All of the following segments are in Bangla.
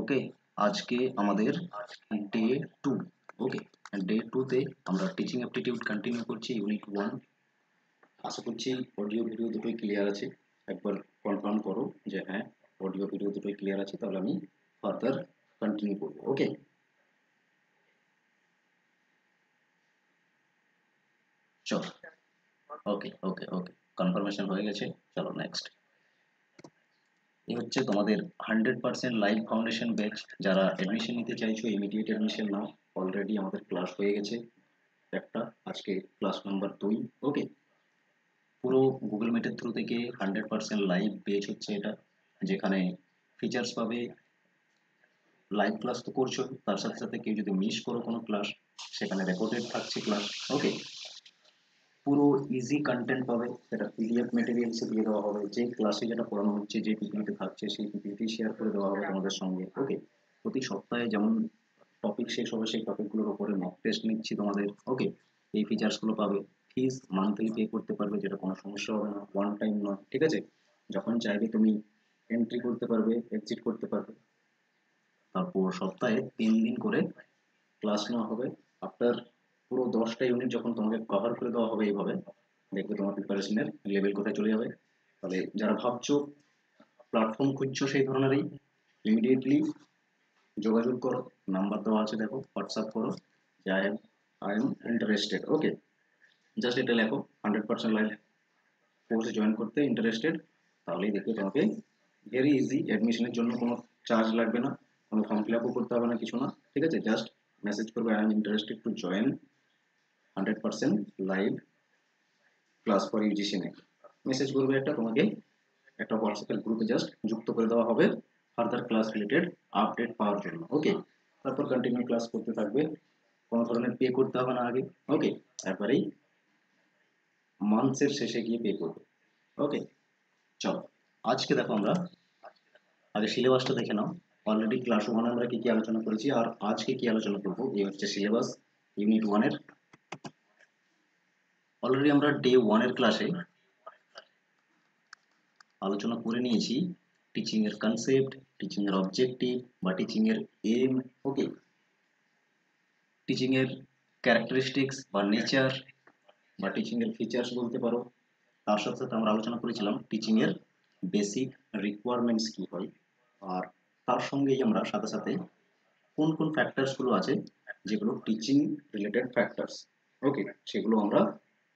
ওকে, আজকে আমাদের ডে 2। ওকে, ডে 2 তে আমরা টিচিং অ্যাপটিটিউড কন্টিনিউ করছি, ইউনিট 1। আশা করছি অডিও ভিডিও দুটোই ক্লিয়ার আছে। একবার কনফার্ম করো যে হ্যাঁ, অডিও ভিডিও দুটোই ক্লিয়ার আছে, তাহলে আমি ফার্দার কন্টিনিউ করবো। ওকে, চল। ওকে ওকে ওকে, কনফার্মেশন হয়ে গেছে। চলো নেক্সট। এই হচ্ছে তোমাদের 100% লাইভ ফাউন্ডেশন ব্যাচ। যারা অ্যাডমিশন নিতে চাইছো, ইমিডিয়েট অ্যাডমিশন নাও। অলরেডি আমাদের ক্লাস হয়ে গেছে একটা, আজকে ক্লাস নাম্বার 2। ওকে, পুরো গুগল মিটের থ্রু থেকে 100% লাইভ ব্যাচ হচ্ছে এটা, যেখানে ফিচার্স পাবে। লাইভ ক্লাস তো করছো, তার সাথে সাথে কেউ যদি মিস করো কোনো ক্লাস, সেখানে রেকর্ডেড থাকছে ক্লাস। ওকে, পুরো ইজি কন্টেন্ট পাবে, সেটা পিডিএফ মেটেরিয়ালসে দিয়ে দেওয়া হবে। যে ক্লাসে যেটা পড়ানো হচ্ছে, যে পিপিটি থাকছে, সেই পিপিটি শেয়ার করে দেওয়া হবে তোমাদের সঙ্গে। ওকে, প্রতি সপ্তাহে যেমন টপিক শেষ হবে, সেই টপিকগুলোর উপরে মক টেস্ট নিচ্ছি তোমাদের। ওকে, এই ফিচার্সগুলো পাবে। ফিস মান্থলি পে করতে পারবে, যেটা কোনো সমস্যা হবে না, ওয়ান টাইম নয়। ঠিক আছে, যখন চাইবে তুমি এন্ট্রি করতে পারবে, এক্সিট করতে পারবে। তারপর সপ্তাহে 3 দিন করে ক্লাস নেওয়া হবে। আফটার পুরো 10টা ইউনিট যখন তোমাকে কভার করে দেওয়া হবে এইভাবে, দেখবে তোমার প্রিপারেশনের লেভেল কোথায় চলে যাবে। তাহলে যারা ভাবছো, প্ল্যাটফর্ম খুঁজছো সেই ধরনেরই, ইমিডিয়েটলি যোগাযোগ করো। নাম্বার দেওয়া আছে, দেখো, হোয়াটসঅ্যাপ করো যে I am interested. Okay, just এটা লেখো, 100% লাইভ কোর্সে জয়েন করতে ইন্টারেস্টেড। তাহলেই দেখবে তোমাকে ভেরি ইজি। অ্যাডমিশনের জন্য কোনো চার্জ লাগবে না, কোনো ফর্ম ফিল আপও করতে হবে না, কিছু না। ঠিক আছে, জাস্ট মেসেজ করবে I am interested to join 100% live class for UGC net. Message করবে একটা, তোমাকে একটা হোয়াটসঅ্যাপের গ্রুপে জাস্ট যুক্ত করে দেওয়া হবে ফার্দার ক্লাস রিলেটেড আপডেট পাওয়ার জন্য। ওকে, তারপর কন্টিনিউ ক্লাস করতে থাকবে, কোনো ধরনের পে করতে হবে না আগে। ওকে, একবারেই মান্থসের শেষে গিয়ে পে করবে। ওকে, চলো আজকে দেখো আমরা আগে সিলেবাসটা দেখে নাও। অলরেডি ক্লাস 1 আমরা কি কি আলোচনা করেছি, আর আজকে কি আলোচনা করবো, এই হচ্ছে সিলেবাস ইউনিট 1 এর। অলরেডি আমরা ডে 1 এর ক্লাসে আলোচনা করে নিয়েছি টিচিং এর কনসেপ্ট, টিচিং এর অবজেক্টিভ বা টিচিং এর এম। ওকে, টিচিং এর ক্যারেক্টারিস্টিক্স বা নেচার বা টিচিং এর ফিচার্স বলতে পারো। তার সাথে সাথে আমরা আলোচনা করেছিলাম টিচিং এর বেসিক রিকোয়ারমেন্টস কি হয়, আর তার সঙ্গেই আমরা সাথে সাথে কোন কোন ফ্যাক্টরস গুলো আছে যেগুলো টিচিং রিলেটেড ফ্যাক্টরস। ওকে, সেগুলো আমরা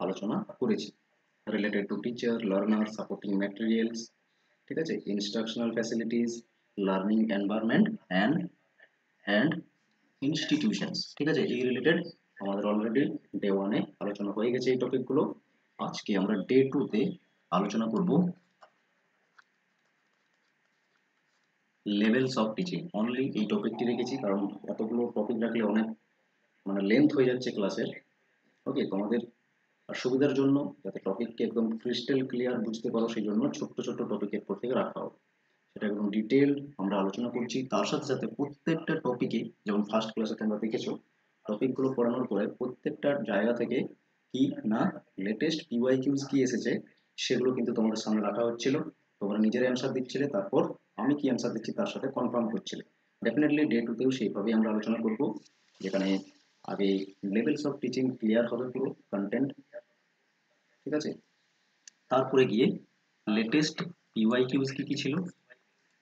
আলোচনা করেছি, related to teacher, learner, supporting materials. ঠিক আছে, instructional facilities, learning environment and and institutions. ঠিক আছে, এই রিলেটেড আমাদের অলরেডি ডে 1 এ আলোচনা হয়ে গেছে এই টপিকগুলো। আজকে আমরা ডে 2 তে আলোচনা করব লেভেলস অফ টিচিং। অনলি এই টপিকটি রেখেছি, কারণ এতগুলো টপিক রাখলে অনেক লেন্থ হয়ে যাচ্ছে ক্লাসের। ওকে, তোমাদের সুবিধার জন্য, যাতে টপিককে একদম ক্রিস্টাল ক্লিয়ার বুঝতে পারো, সেই জন্য ছোট্ট ছোট্ট টপিকের পর থেকে রাখা হবে। সেটা একদম ডিটেল আমরা আলোচনা করছি। তার সাথে সাথে প্রত্যেকটা টপিকে, যেমন ফার্স্ট ক্লাসে তোমরা দেখেছো, টপিকগুলো পড়ানোর পরে প্রত্যেকটা জায়গা থেকে কি না লেটেস্ট পিওয়াইকিউজ কি এসেছে, সেগুলো কিন্তু তোমাদের সামনে রাখা হচ্ছিল। তোমরা নিজেরাই অ্যান্সার দিচ্ছিলে, তারপর আমি কি অ্যান্সার দিচ্ছি তার সাথে কনফার্ম করছিলে। ডেফিনেটলি ডে 2 তেও সেইভাবেই আমরা আলোচনা করব, যেখানে আগে লেভেলস অফ টিচিং ক্লিয়ার হবে, পুরো কন্টেন্ট। ঠিক আছে, তারপরে গিয়ে লেটেস্ট পিওয়াইকিউজ কি কি ছিল।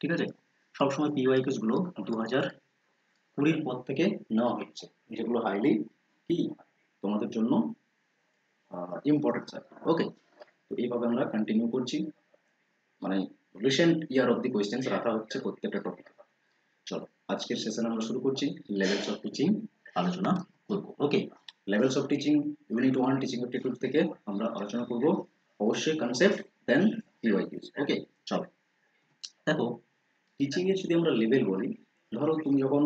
ঠিক আছে, সবসময় পিওয়াইকিউজ গুলো 2020 পর থেকে নেওয়া হচ্ছে, যেগুলো হাইলি কি তোমাদের জন্য ইম্পর্টেন্ট স্যার। ওকে, তো এইভাবে আমরা কন্টিনিউ করছি, মানে recent year of the questions রাখা হচ্ছে প্রত্যেকটা টপিক। চলো আজকের সেশন আমরা শুরু করছি, লেভেলস অফ টিচিং আলোচনা করব। Okay, levels of teaching unit 1 teaching aptitude থেকে আমরা আলোচনা করব অবশ্যই কনসেপ্ট, দেন পিওয়াইকিউজ। ওকে, চলো দেখো, টিচিং এর যদি আমরা লেভেল বলি, ধরো তুমি যখন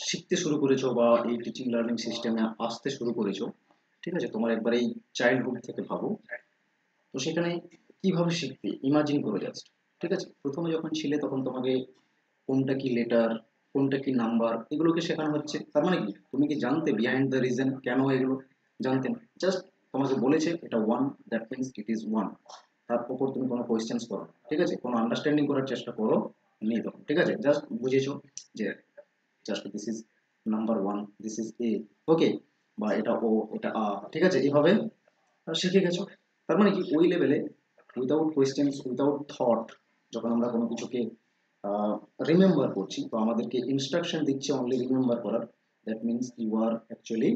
শিখতে শুরু করেছো বা এই টিচিং লার্নিং সিস্টেমে আসতে শুরু করেছো, ঠিক আছে, তোমার একবার এই চাইল্ডহুড থেকে ভাবো, তো সেখানে কিভাবে শিখতে ইমাজিন করে জাস্ট। ঠিক আছে, প্রথমে যখন ছিলে তখন তোমাকে কোনটা কি লেটার, কোনটা কি নাম্বার, এগুলোকে শেখানো হচ্ছে। তার মানে কি তুমি কি জানতে বিহাইন্ড দ্য রিজন কেন এগুলো? জানতে না, জাস্ট তোমাকে বলেছে এটা one, that means it is one. তার উপর তুমি কোনো কোয়েশ্চেন্স করো, ঠিক আছে, কোনো আন্ডারস্ট্যান্ডিং করার চেষ্টা করো, নেই তখন, ঠিক আছে? জাস্ট বুঝেছো যে just this is number one, this is A, okay, বা এটা ও, এটা আ, ঠিক আছে? এইভাবে শিখে গেছো। তার মানে কি ওই লেভেলে উইদাউট কোয়েশ্চেন্স, উইদাউট থট, যখন আমরা কোনো কিছুকে রিমেম্বার করছি তো আমাদেরকে ইনস্ট্রাকশন দিচ্ছে অনলি রিমেম্বার করার, that means you are actually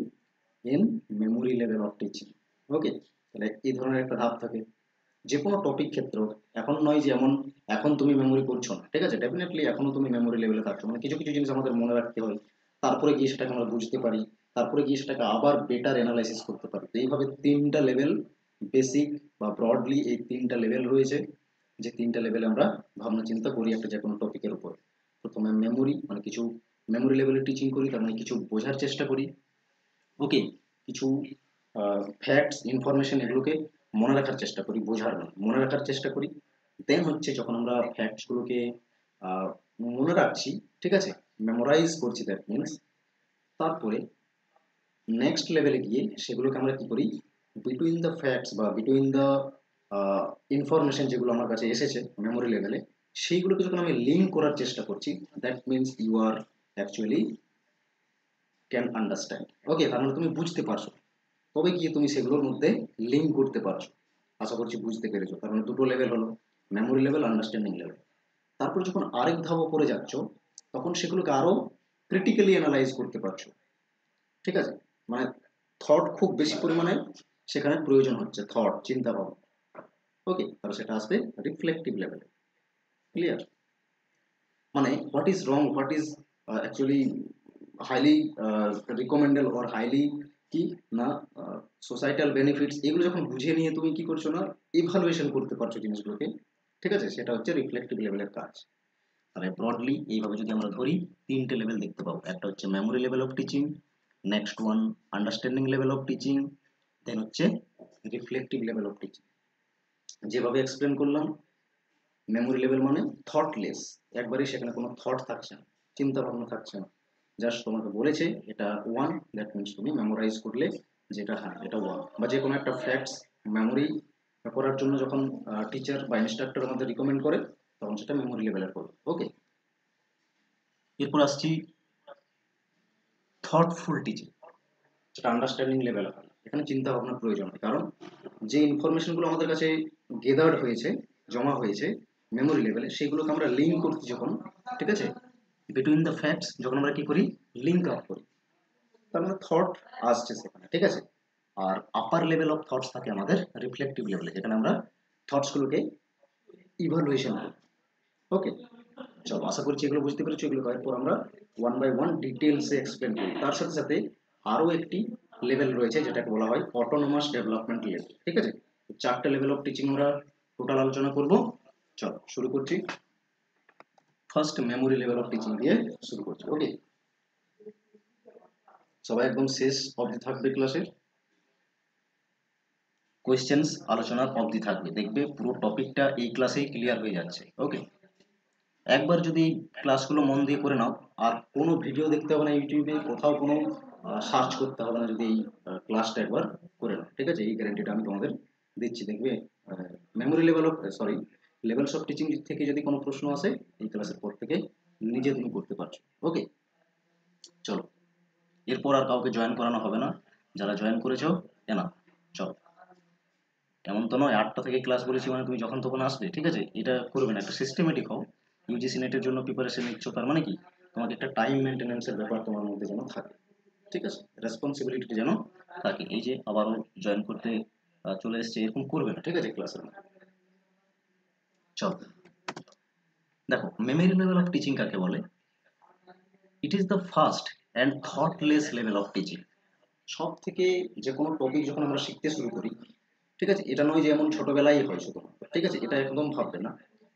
in memory level of teaching. Okay, তাহলে এই ধরনের একটা ধাপ থাকে যে কোনো টপিক ক্ষেত্র। এখন নয় যে এমন এখন তুমি মেমোরি করছো না, ঠিক আছে? ডেফিনেটলি এখনো তুমি মেমোরি লেভেলে থাকছো, মানে কিছু কিছু জিনিস আমাদের মনে রাখতে হয়, তারপরে গিয়ে সেটাকে আমরা বুঝতে পারি, তারপরে গিয়ে সেটাকে আবার বেটার অ্যানালাইসিস করতে পারি। তো এইভাবে তিনটা লেভেল, বেসিক বা ব্রডলি এই তিনটা লেভেল রয়েছে, যে তিনটা লেভেলে আমরা ভাবনা চিন্তা করি একটা যে কোনো টপিকের উপর। প্রথমে মেমোরি, মানে কিছু মেমোরি লেভেলে টিচিং করি, তার মানে কিছু বোঝার চেষ্টা করি, ওকে, কিছু ফ্যাক্টস ইনফরমেশন এগুলোকে মনে রাখার চেষ্টা করি, বোঝার নয়, মনে রাখার চেষ্টা করি। দেন হচ্ছে যখন আমরা ফ্যাক্টসগুলোকে মনে রাখছি, ঠিক আছে, মেমোরাইজ করছি, দ্যাট মিনস তারপরে নেক্সট লেভেলে গিয়ে সেগুলোকে আমরা কি করি, বিটুইন দ্য ফ্যাক্টস বা বিটুইন দ্য ইনফরমেশন যেগুলো আমার কাছে এসেছে মেমোরি লেভেলে, সেইগুলোকে যখন আমি লিঙ্ক করার চেষ্টা করছি, that means you are actually can understand. Okay, তার মানে তুমি বুঝতে পারছো, তবে গিয়ে তুমি সেগুলোর মধ্যে লিঙ্ক করতে পারছো। আশা করছি বুঝতে পেরেছো। তার মানে দুটো লেভেল হলো, মেমোরি লেভেল, আন্ডারস্ট্যান্ডিং লেভেল। তারপর যখন আরেক ধাপ উপরে যাচ্ছ তখন সেগুলোকে আরো ক্রিটিক্যালি অ্যানালাইজ করতে পারছো, ঠিক আছে? মানে থট খুব বেশি পরিমাণে সেখানে প্রয়োজন হচ্ছে, থট, চিন্তা ভাবনা। ওকে, তাহলে সেটা আসবে রিফ্লেক্টিভ লেভেলে। ক্লিয়ার? মানে what is wrong, what is actually highly recommended or highly কি না সোসাইটাল বেনিফিটস, এগুলো যখন বুঝে নিয়ে তুমি কি করছো না ইভালুয়েশন করতে পারছো জিনিসগুলোকে, ঠিক আছে? সেটা হচ্ছে রিফ্লেক্টিভ লেভেলের কাজ। তাহলে ব্রডলি এইভাবে যদি আমরা ধরি, তিনটে লেভেল দেখতে পাবো, একটা হচ্ছে memory level of teaching, next one understanding level of teaching, then হচ্ছে রিফ্লেক্টিভ লেভেল অফ টিচিং। যেভাবে এক্সপ্লেন করলাম, মেমোরি লেভেল মানে থটলেস, একবারই সেখানে কোনো থট থাকছে না, চিন্তা ভাবনা থাকছে না, জাস্ট তোমাকে বলেছে এটা ওয়ান, দ্যাট মিনস তুমি মেমোরাইজ করলে যেটা হ্যাঁ এটা ওয়ান। বা যে কোনো একটা ফ্যাক্টস মেমোরি করার জন্য যখন টিচার বা ইনস্ট্রাক্টর আমাদের রিকমেন্ড করে তখন সেটা মেমোরি লেভেলের করবে। ওকে, এরপর আসছি থটফুল টিচিং, যেটা আন্ডারস্ট্যান্ডিং লেভেল হয়। এখানে চিন্তা ভাবনার প্রয়োজন হয়, কারণ যে ইনফরমেশনগুলো আমাদের কাছে গেদার্ড হয়েছে, জমা হয়েছে মেমোরি লেভেলে, সেগুলোকে আমরা লিঙ্ক করছি যখন, ঠিক আছে, বিটুইন দ্য ফ্যাক্টস যখন আমরা কি করি, লিঙ্ক আপ করি, তার মানে থট আসছে সেখানে, ঠিক আছে? আর আপার লেভেল অফ থটস থাকে আমাদের রিফ্লেক্টিভ লেভেলে, যেখানে আমরা থটসগুলোকে ইভালুয়েশন করি। ওকে, চলো, আশা করছি এগুলো বুঝতে পেরেছো। এগুলো এরপর আমরা ওয়ান বাই ওয়ান ডিটেলসে এক্সপ্লেন করি। তার সাথে সাথে আরও একটি লেভেল রয়েছে যেটাকে বলা হয় অটোনোমাস ডেভেলপমেন্ট লেভেল, ঠিক আছে? চারটে লেভেল অফ টিচিং আমরা টোটাল আলোচনা করব। চলো শুরু করছি। First memory level of teaching দিয়ে শুরু করছি। ওকে, সবাই একদম শেষ অবধি থাকবে ক্লাসের, কোয়েশ্চেন্স আলোচনার অবধি থাকবে, দেখবে পুরো টপিকটা এই ক্লাসেই ক্লিয়ার হয়ে যাচ্ছে। ওকে, একবার যদি ক্লাসগুলো মন দিয়ে করে নাও, আর কোনো ভিডিও দেখতে হবে না ইউটিউবে, কোথাও কোনো সার্চ করতে হবে না, যদি এই ক্লাসটা একবার করে নাও, ঠিক আছে? এই গ্যারান্টিটা আমি তোমাদের দিচ্ছি। দেখবে memory level of sorry levels of teaching থেকে যদি কোনো প্রশ্ন আসে এই ক্লাসের পর থেকে নিজে তুমি করতে পারছো। ওকে, চলো, এরপর আর কাউকে জয়েন করানো হবে না, যারা জয়েন করেছো না, চলো। এমন তো নয় 8টা থেকে ক্লাস বলেছি মানে তুমি যখন তখন আসবে, ঠিক আছে? এটা করবে না, একটা সিস্টেমেটিক হও। ইউজিসি নেটের জন্য প্রিপারেশন নিচ্ছ, তার মানে কি তোমাকে একটা টাইম মেনটেন্যান্সের ব্যাপার তোমার মধ্যে যেন থাকে, ঠিক আছে? রেসপন্সিবিলিটি যেন থাকে। এই যে আবারও জয়েন করতে চলে এসছে এরকম করবে না, ঠিক আছে? ক্লাসের মধ্যে চল, দেখো মেমোরি লেভেল অফ টিচিং কাকে বলে? It is the first and thoughtless level of teaching. সব থেকে যে কোনো টপিক যখন আমরা শিখতে শুরু করি, ঠিক আছে, এটা নয় যে এমন ছোটবেলায় হয় শুধুমাত্র, ঠিক আছে, এটা একদম ভাববে না।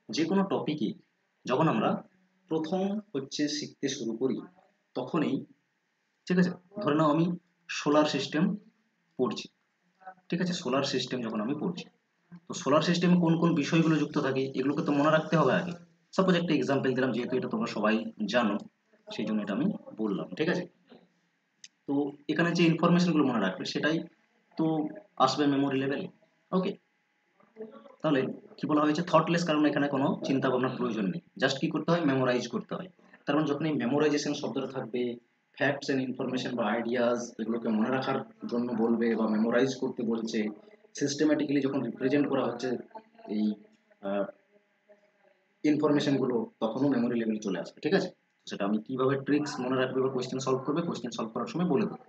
যে কোনো টপিকই যখন আমরা প্রথম হচ্ছে শিখতে শুরু করি তখনই, ঠিক আছে, ধরে নাও আমি সোলার সিস্টেম পড়ছি, ঠিক আছে? সোলার সিস্টেম যখন আমি পড়ছি, তো সোলার সিস্টেমে কোন কোন বিষয়গুলো যুক্ত থাকে এগুলোকে তো মনে রাখতে হবে আগে। সাপোজ একটা এক্সাম্পল দিলাম, যেহেতু এটা তোমরা সবাই জানো সেই জন্য এটা আমি বললাম, ঠিক আছে? তো এখানে যে ইনফরমেশনগুলো মনে রাখবে সেটাই তো আসবে মেমোরি লেভেলে। ওকে, তাহলে কি বলা হয়েছে থটলেস, কারণ এখানে কোনো চিন্তা ভাবনার প্রয়োজন নেই, জাস্ট কি করতে হয় মেমোরাইজ করতে হয়। তার মানে যখন এই মেমোরাইজেশন শব্দটা থাকবে, ফ্যাক্টস এন্ড ইনফরমেশন বা আইডিয়াস এগুলোকে মনে রাখার জন্য বলবে বা মেমোরাইজ করতে বলছে, সিস্টেম্যাটিক্যালি যখন রিপ্রেজেন্ট করা হচ্ছে এই ইনফরমেশনগুলো, তখনও মেমোরি লেভেল চলে আসবে। ঠিক আছে, সেটা আমি কিভাবে ট্রিক্স মনে রাখবে বা কোয়েশ্চেন সলভ করবে, কোয়েশ্চেন সলভ করার সময় বলে দেবো,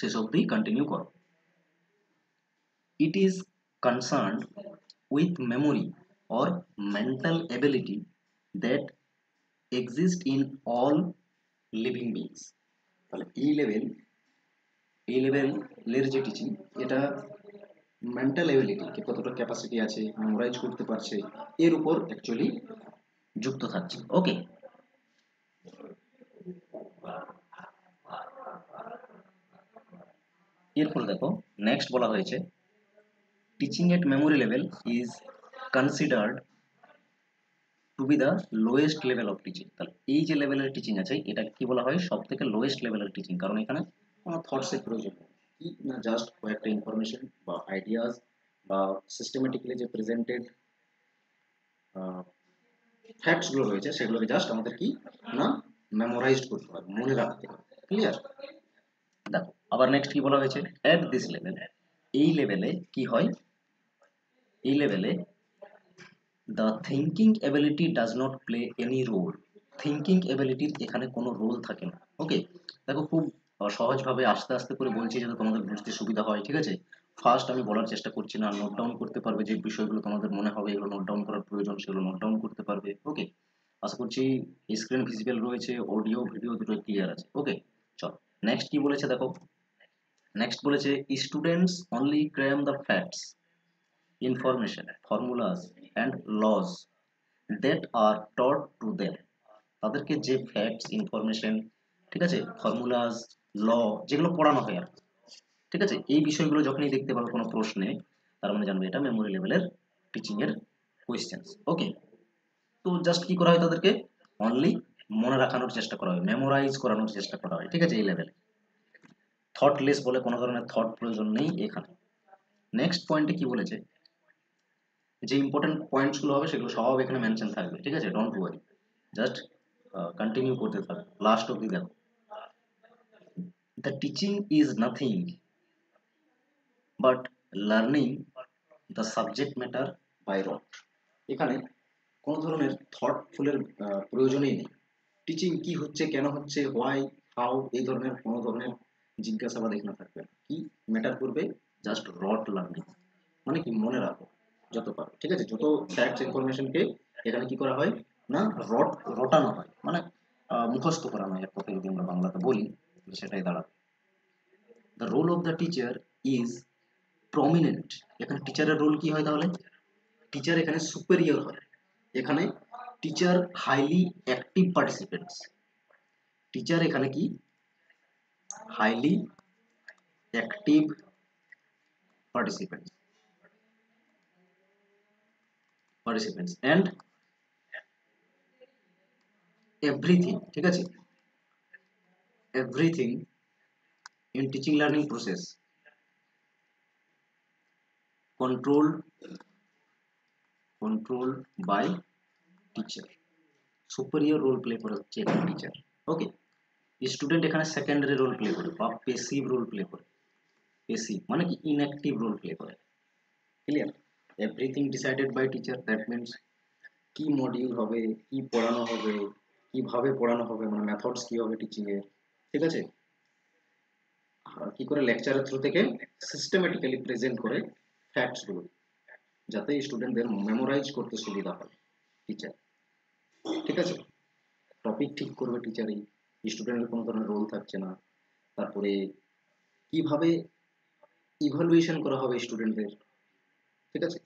শেষ অবধি কন্টিনিউ করো। It is concerned with memory or mental ability that exist in all living beings। তাহলে এই লেভেলের যে টিচিং, এটা মেন্টাল এবিলিটি কি কতটা ক্যাপাসিটি আছে, মেমোরাইজ করতে পারছে, এর উপর অ্যাকচুয়ালি যুক্ত থাকছে। ওকে, এরপর দেখো নেক্সট বলা হয়েছে teaching at memory level is considered two B the lowest level of teaching. তাহলে এই যে লেভেলের টিচিং আছে এটা কি বলা হয় সব থেকে লোয়েস্ট লেভেলের টিচিং, কারণ এখানে কোনো থটসের প্রয়োজন নেই, কি না জাস্ট কয়েকটা ইনফরমেশন বা আইডিয়াস বা সিস্টেমেটিক্যালি যে প্রেজেন্টেড ফ্যাক্টসগুলো রয়েছে সেগুলোকে জাস্ট আমাদের কি না মেমোরাইজড করতে হবে, মনে রাখতে হবে। ক্লিয়ার? দেখো আবার নেক্সট কি বলা হয়েছে এট দিস লেভেল, এই লেভেলে কি হয়, এই লেভেলে the thinking ability does not play any role. Thinking এবিলিটির এখানে কোনো রোল থাকে না। ওকে, দেখো খুব সহজভাবে আস্তে আস্তে করে বলছি যাতে তোমাদের বুঝতে সুবিধা হয়। ঠিক আছে, ফার্স্ট আমি বলার চেষ্টা করছি না, নোট ডাউন করতে পারবে, যে বিষয়গুলো তোমাদের মনে হবে এগুলো নোট ডাউন করার প্রয়োজন সেগুলো নোট ডাউন করতে পারবে। ওকে, আশা করছি স্ক্রিন ভিজিবল রয়েছে, অডিও ভিডিও দুটোই ক্লিয়ার আছে। ওকে, চলো নেক্সট কি বলেছে দেখো, নেক্সট বলেছে students only cram the facts, information, formulas and laws that are taught to them। তাদেরকে যে ফ্যাক্টস ইনফরমেশন, ঠিক আছে, ফর্মুলাস, ল যেগুলো পড়ানো হয় আর কি, ঠিক আছে, এই বিষয়গুলো যখনই দেখতে পাবে কোনো প্রশ্নে, তার মানে জানবে এটা মেমোরি লেভেলের টিচিং এর কোয়েশ্চেন্স। ওকে, তো জাস্ট কি করা হয় তাদেরকে অনলি মনে রাখানোর চেষ্টা করা হয়, মেমোরাইজ করানোর চেষ্টা করা হয়। ঠিক আছে, এই লেভেলে থটলেস বলে কোনো ধরনের থট প্রয়োজন নেই এখানে। নেক্সট পয়েন্টে কি বলেছে, যে ইম্পর্টেন্ট পয়েন্টসগুলো হবে সেগুলো সব এখানে মেনশন থাকবে। ঠিক আছে, ডোন্ট ওয়ারি, জাস্ট কন্টিনিউ করতে থাকো লাস্ট অব্দি দেখো। The teaching is nothing but learning the subject matter by rote. এখানে কোনো ধরনের থটফুলের প্রয়োজনই নেই। টিচিং কি হচ্ছে, কেন হচ্ছে, হোয়াই, হাউ, এই ধরনের কোনো ধরনের জিজ্ঞাসাবাদ এখানে থাকবে না। কি ম্যাটার করবে, জাস্ট রট লার্নিং, মানে কি মনে রাখো যত পারো। ঠিক আছে, যত ফ্যাক্টস ইনফরমেশনকে এখানে কি করা হয় না রটানো হয়, মানে মুখস্থ করানো হয়, এক কথা যদি আমরা বাংলাতে বলি সেটাই দাঁড়াবে। The role of the teacher is prominent. এখানে টিচারের রোল কি হয় তাহলে, টিচার এখানে সুপেরিয়র হয়, এখানে teacher highly active participants, teacher এখানে কি highly active participants and everything. ঠিক আছে, everything in teaching learning process controlled by teacher। Superior role play করে হচ্ছে এখানে টিচার। ওকে, স্টুডেন্ট এখানে সেকেন্ডারি রোল প্লে করে বা পেসিভ রোল প্লে করে। পেসিভ মানে কি ইনঅ্যাক্টিভ রোল প্লে করে। Clear? Everything decided by teacher, that means কি মডিউল হবে, কি পড়ানো হবে, কিভাবে পড়ানো হবে, মানে মেথডস কি হবে টিচিং এর। ঠিক আছে, কি করে লেকচারের থ্রু থেকে সিস্টেমেটিক্যালি প্রেজেন্ট করে ফ্যাক্টস গুলো, যাতে স্টুডেন্টদের মেমোরাইজ করতে সুবিধা হয় টিচার। ঠিক আছে, টপিক ঠিক করবে টিচারই, স্টুডেন্টের কোনো ধরনের রোল থাকছে না। তারপরে কিভাবে ইভালুয়েশন করা হবে স্টুডেন্টদের। ঠিক আছে,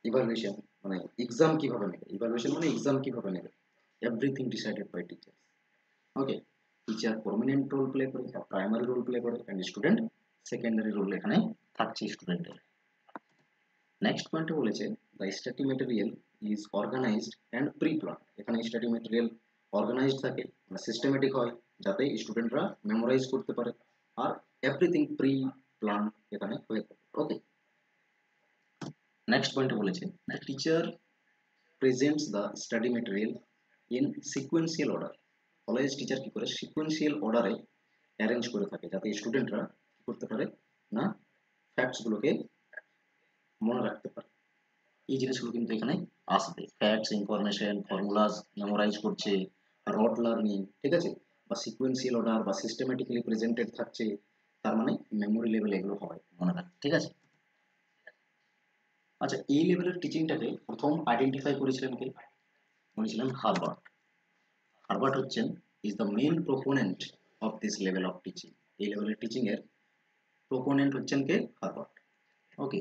ইভালুয়েশন মানে এক্সাম কিভাবে নেবে, ইভালুয়েশন মানে এক্সাম কিভাবে নেবে, everything decided by teacher. Okay, teacher prominent role play করে, প্রাইমারি রোল প্লে করে, অ্যান্ড স্টুডেন্ট সেকেন্ডারি রোল এখানে থাকছে স্টুডেন্টের। নেক্সট পয়েন্টে বলেছে the study material is organized and pre plan. এখানে স্টাডি মেটেরিয়াল অর্গানাইজড থাকে, মানে সিস্টেমেটিক হয়, যাতে স্টুডেন্টরা মেমোরাইজ করতে পারে, আর এভরিথিং প্রি প্ল্যান এখানে হয়ে থাকে। ওকে, নেক্সট পয়েন্টে বলেছে the teacher presents the study material in sequential order. College teacher কি করে সিকোয়েন্সিয়াল অর্ডারে অ্যারেঞ্জ করে থাকে, যাতে স্টুডেন্টরা কি করতে পারে না ফ্যাক্টসগুলোকে মনে রাখতে পারে। এই জিনিসগুলো কিন্তু এখানে আসবে, ফ্যাক্টস, ইনফরমেশন, ফর্মুলাস মেমোরাইজ করছে, রট লার্নিং, ঠিক আছে, বা সিকোয়েন্সিয়াল অর্ডার বা সিস্টেম্যাটিক্যালি প্রেজেন্টেড থাকছে, তার মানে মেমোরি লেভেল এগুলো হয় মনে রাখ, ঠিক আছে। আচ্ছা, এই লেভেলের টিচিংটাকে প্রথম আইডেন্টিফাই করেছিলেন কে? বলেছিলেন হারবার্ট। হারবার্ট হচ্ছেন is the main proponent of this level of teaching. এই লেভেলের টিচিং এর প্রোপোনেন্ট হচ্ছেন কে? হারবার্ট। ওকে,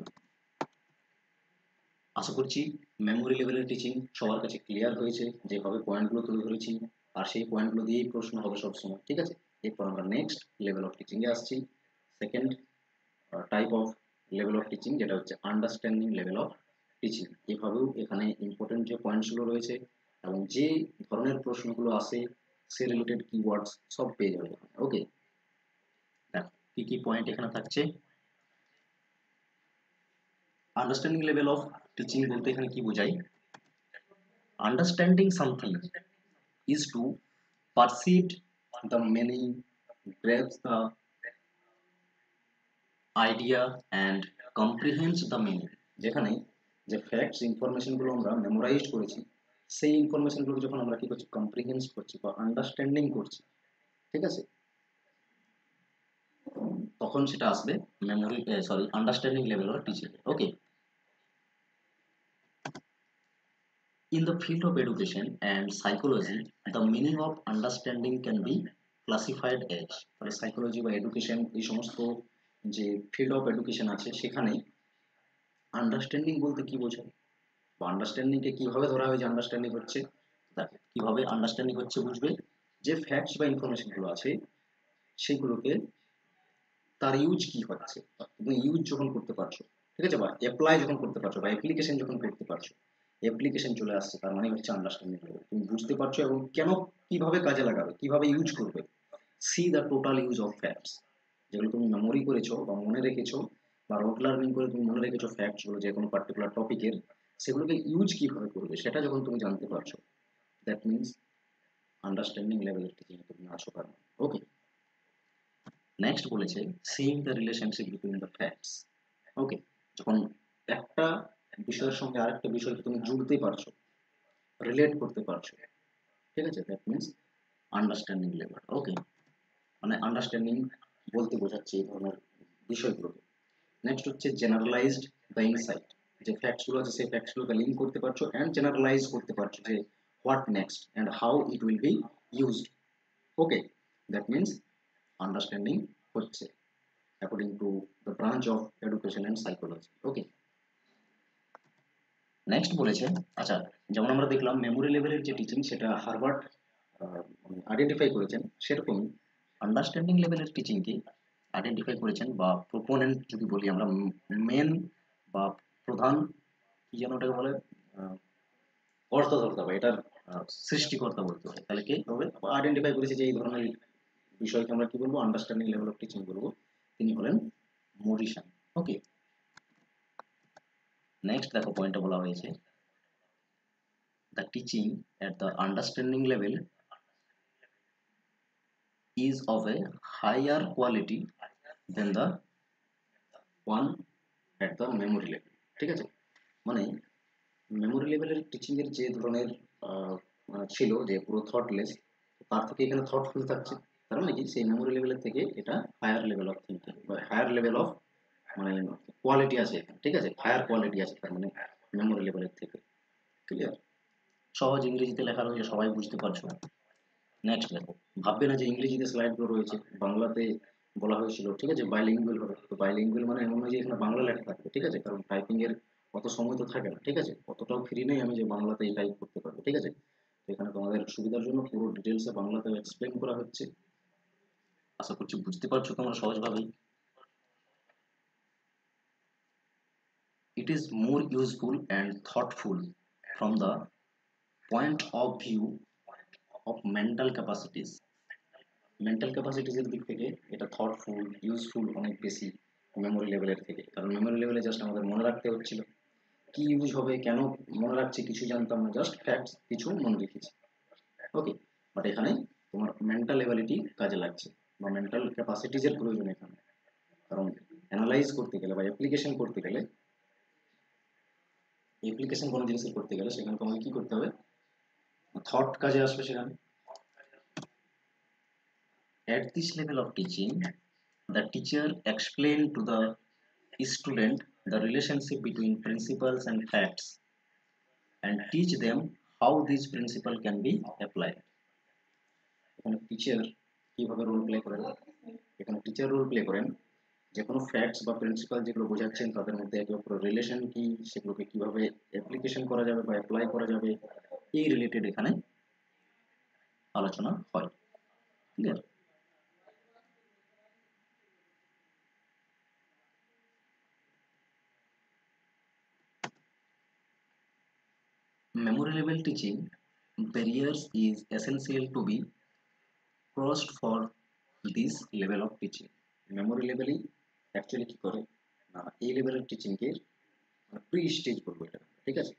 আশা করছি মেমোরি লেভেলের টিচিং সবার কাছে ক্লিয়ার হয়েছে, যেভাবে পয়েন্টগুলো তুলে ধরেছি, আর সেই পয়েন্টগুলো দিয়েই প্রশ্ন হবে সবসময়, ঠিক আছে। এরপর আমরা নেক্সট লেভেল অফ টিচিংয়ে আসছি, second type of level of teaching, যেটা হচ্ছে আন্ডারস্ট্যান্ডিং লেভেল অফ টিচিং। এভাবেও এখানে ইম্পর্টেন্ট যে পয়েন্টসগুলো রয়েছে এবং যে ধরনের প্রশ্নগুলো আসে সে রিলেটেড কিওয়ার্ডস সব পেয়ে যাবে। ওকে, দেখো কি কি পয়েন্ট এখানে থাকছে। আন্ডারস্ট্যান্ডিং লেভেল অফ টিচিং বলতে এখানে কি বোঝায়? Understanding something is to perceive the meaning, grasp the idea and comprehend the meaning. যেখানে যে ফ্যাক্টস ইনফরমেশনগুলো আমরা মেমোরাইজ করেছি, সেই ইনফরমেশনগুলোকে যখন আমরা কি করছি কম্প্রিহেন্স করছি বা আন্ডারস্ট্যান্ডিং করছি, ঠিক আছে, তখন সেটা আসবে memory, sorry, understanding level of teaching. Okay, in the field of education and psychology, the meaning of understanding can be classified as, তাহলে সাইকোলজি বা এডুকেশন এই সমস্ত যে ফিল্ড অফ এডুকেশন আছে সেখানে আন্ডারস্ট্যান্ডিং বলতে কি বোঝায় বা আন্ডারস্ট্যান্ডিংকে কিভাবে ধরা হয় যে আন্ডারস্ট্যান্ডিং হচ্ছে। দেখো কিভাবে আন্ডারস্ট্যান্ডিং হচ্ছে বুঝবে। যে ফ্যাক্টস বা ইনফরমেশনগুলো আছে সেগুলোকে তার ইউজ কি হচ্ছে, তুমি ইউজ যখন করতে পারছো, ঠিক আছে, বা অ্যাপ্লাই যখন করতে পারছো বা অ্যাপ্লিকেশন যখন করতে পারছো, অ্যাপ্লিকেশন চলে আসছে, তার মানে হচ্ছে আন্ডারস্ট্যান্ডিং লেভেল। তুমি বুঝতে পারছো এবং কেন, কিভাবে কাজে লাগাবে, কিভাবে ইউজ করবে। C the total use of facts, যেগুলো তুমি মেমোরি করেছো বা মনে রেখেছো বা রোট লার্নিং করে তুমি মনে রেখেছো ফ্যাক্টসগুলো যে কোনো পার্টিকুলার টপিকের, সেগুলোকে ইউজ কিভাবে করবে সেটা যখন তুমি জানতে পারছো, দ্যাট মিনস আন্ডারস্ট্যান্ডিং লেভেলের টিচিং তুমি আছো। কারণ ওকে, নেক্সট বলেছে seeing the relationship between the facts. Okay, যখন একটা বিষয়ের সঙ্গে আরেকটা বিষয়কে তুমি জুড়তে পারছো, রিলেট করতে পারছো, ঠিক আছে, দ্যাট মিনস আন্ডারস্ট্যান্ডিং লেভেল। ওকে, মানে আন্ডারস্ট্যান্ডিং বলতে বোঝাচ্ছে এই ধরনের বিষয়গুলোকে। নেক্সট হচ্ছে জেনারেলাইজড দ্য ইনসাইট, যে ফ্যাক্টসগুলো আছে সেই ফ্যাক্টসগুলোকে লিঙ্ক করতে পারছো অ্যান্ড জেনারেলাইজ করতে পারছো যে what next and how it will be used. Okay, that means understanding হচ্ছে according to the branch of education and psychology. Okay, next বলেছে, আচ্ছা, যেমন আমরা দেখলাম মেমোরি লেভেলের যে টিচিং সেটা হারবার্ট আইডেন্টিফাই করেছেন, সেরকমই আন্ডারস্ট্যান্ডিং লেভেলের টিচিংকে আইডেন্টিফাই করেছেন বা প্রোপোনেন্ট যদি বলি আমরা, মেন বা প্রধান, কি যেন ওটাকে বলে, আহ, অর্থদর্তা বা এটার সৃষ্টিকর্তা বলতে হয়, তাহলে কে হবে? আইডেন্টিফাই করেছে যে এই ধরনের বিষয়কে আমরা কি বলবো আন্ডারস্ট্যান্ডিং লেভেল অফ টিচিং বলবো, তিনি হলেন মরিসন। ওকে, নেক্সট দেখো পয়েন্টটা বলা হয়েছে, the teaching at the understanding level is of a higher quality than the one at the memory level, ঠিক আছে, মানে মেমোরি লেভেলের টিচিং এর যে ধরনের ছিল যে পুরো থটলেস, তার থেকে এখানে থটফুল থাকছে, তার মানে কি সেই মেমোরি লেভেলের থেকে এটা হায়ার লেভেল অফ থিঙ্কিং বা হায়ার লেভেল অফ মানে কোয়ালিটি আছে এখানে, ঠিক আছে, হায়ার কোয়ালিটি আছে তার মানে মেমোরি লেভেলের থেকে। ক্লিয়ার? সহজ ইংরেজিতে লেখা রয়েছে, সবাই বুঝতে পারছো। নেক্সট দেখো, ভাববে না যে ইংরেজিতে স্লাইডগুলো রয়েছে, বাংলাতে বলা হয়েছিল, ঠিক আছে, বাইলিঙ্গুয়াল হবে, তো বাইলিঙ্গুয়াল মানে এমন নয় যে এখানে বাংলা লেখা থাকবে, ঠিক আছে, কারণ টাইপিং এর অত সময় তো থাকে না, ঠিক আছে, অতটাও ফ্রি নেই আমি যে বাংলাতেই টাইপ করতে পারবো, ঠিক আছে। তো এখানে তোমাদের সুবিধার জন্য পুরো ডিটেলসে বাংলাতে এক্সপ্লেন করা হচ্ছে। আশা করছি বুঝতে পারছো তোমরা সহজভাবেই। It is more useful and thoughtful from the point of view of mental capacities. Mental ক্যাপাসিটিসের দিক থেকে এটা থটফুল ইউজফুল অনেক বেশি মেমোরি লেভেলের থেকে, কারণ মেমোরি লেভেলে জাস্ট আমাদের মনে রাখতে হচ্ছিল, কি ইউজ হবে, কেন মনে রাখছি কিছু জানতাম না, জাস্ট ফ্যাক্টস কিছু মনে রেখেছি। ওকে, বাট এখানে তোমার মেন্টাল এবিলিটি কাজে লাগছে বা মেন্টাল ক্যাপাসিটিজের প্রয়োজন এখানে। কারণ অ্যানালাইজ করতে গেলে বা অ্যাপ্লিকেশন করতে গেলে, অ্যাপ্লিকেশন কোনো জিনিসের করতে গেলে সেখানে তোমাকে কি করতে হবে, থট কাজে আসবে সেখানে। At this level of teaching, the teacher explain to the student the relationship between principles and facts and teach them how these principles can be applied. এখানে টিচার কিভাবে রোল প্লে করেন, এখানে টিচার রোল প্লে করেন যে কোনো ফ্যাক্টস বা প্রিন্সিপাল যেগুলো বোঝাচ্ছেন তাদের মধ্যে একে অপরের রিলেশন কি, সেগুলোকে কিভাবে অ্যাপ্লিকেশন করা যাবে বা অ্যাপ্লাই করা যাবে, এই রিলেটেড এখানে আলোচনা হয়। Clear? Memory level teaching barriers is essential to be crossed for this level of teaching. Memory লেভেলই অ্যাকচুয়ালি কি করে না, এই লেভেলের টিচিংকে প্রি স্টেজ বলবো এটা, ঠিক আছে।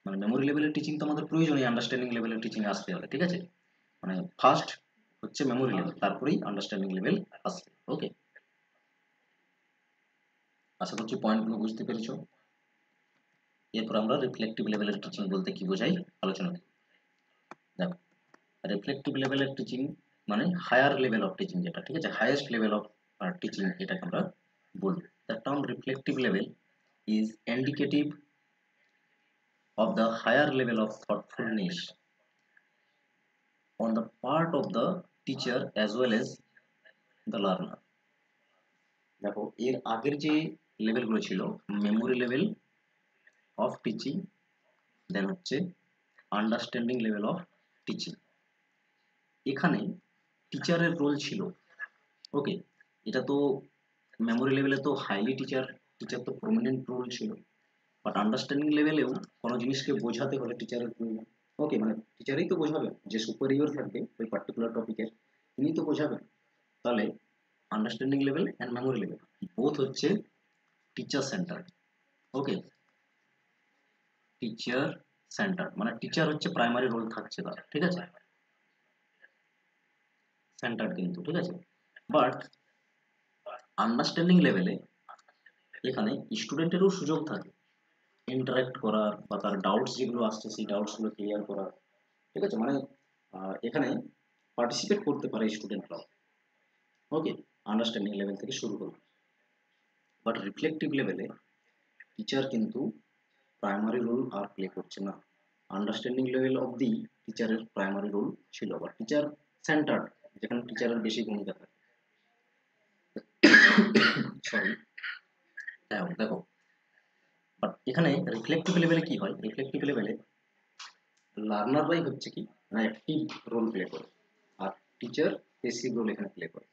মানে মেমোরি লেভেলের টিচিং তো আমাদের প্রয়োজনীয় আন্ডারস্ট্যান্ডিং লেভেলের টিচিং আসতে হবে, ঠিক আছে। মানে ফার্স্ট হচ্ছে মেমোরি লেভেল, তারপরেই আন্ডারস্ট্যান্ডিং লেভেল আসবে। ওকে, আশা করছি পয়েন্টগুলো বুঝতে পেরেছো। এরপর আমরা রিফ্লেক্টিভ লেভেলের টিচিং বলতে কি বোঝাই আলোচনা করি। দেখো, রিফ্লেক্টিভ লেভেলের টিচিং মানে হায়ার লেভেল অফ টিচিং, যেটা ঠিক আছে, হাইয়েস্ট লেভেল অফ টিচিং এটাকে আমরা বলবো। The term reflective level is indicative of the higher level of thoughtfulness on the part of the teacher as well as the learner. দেখো, এর আগের যে লেভেলগুলো ছিল, memory level of teaching, then হচ্ছে আন্ডারস্ট্যান্ডিং লেভেল অফ টিচিং। এখানে টিচারের রোল ছিল, ওকে, এটা তো মেমোরি লেভেলে তো হাইলি টিচার টিচার তো প্রমিনেন্ট রোল ছিল, বাট আন্ডারস্ট্যান্ডিং লেভেলেও কোনো জিনিসকে বোঝাতে হলে টিচারের প্রয়োজন। ওকে, মানে টিচারই তো বোঝাবেন, যে সুপারিয়র থাকবে ওই পার্টিকুলার টপিকের তিনি তো বোঝাবেন। তাহলে understanding level and memory level both হচ্ছে টিচার সেন্টার। ওকে, টিচার সেন্টার মানে টিচার হচ্ছে প্রাইমারি রোল থাকছে তার, ঠিক আছে, সেন্টার কিন্তু, ঠিক আছে। বাট আন্ডারস্ট্যান্ডিং লেভেলে এখানে স্টুডেন্টেরও সুযোগ থাকে ইন্টারাক্ট করার বা তার ডাউটস যেগুলো আসছে সেই ডাউটসগুলো ক্লিয়ার করার, ঠিক আছে। মানে এখানে পার্টিসিপেট করতে পারে স্টুডেন্টরাও। ওকে, আন্ডারস্ট্যান্ডিং লেভেল থেকে শুরু করবে। বাট রিফ্লেক্টিভ লেভেলে টিচার কিন্তু প্রাইমারি রোল আর প্লে করছে না। আন্ডারস্ট্যান্ডিং লেভেল অবধি টিচারের প্রাইমারি রোল ছিল, বা টিচার সেন্টার্ড, যেখানে টিচারের বেশি ভূমিকা থাকে। সরি, দেখো, বাট এখানে রিফ্লেক্টিভ লেভেলে কি হয়, রিফ্লেক্টিভ লেভেলে লার্নাররাই হচ্ছে কি না অ্যাক্টিভ রোল প্লে করে, আর টিচার প্যাসিভ রোল এখানে প্লে করে।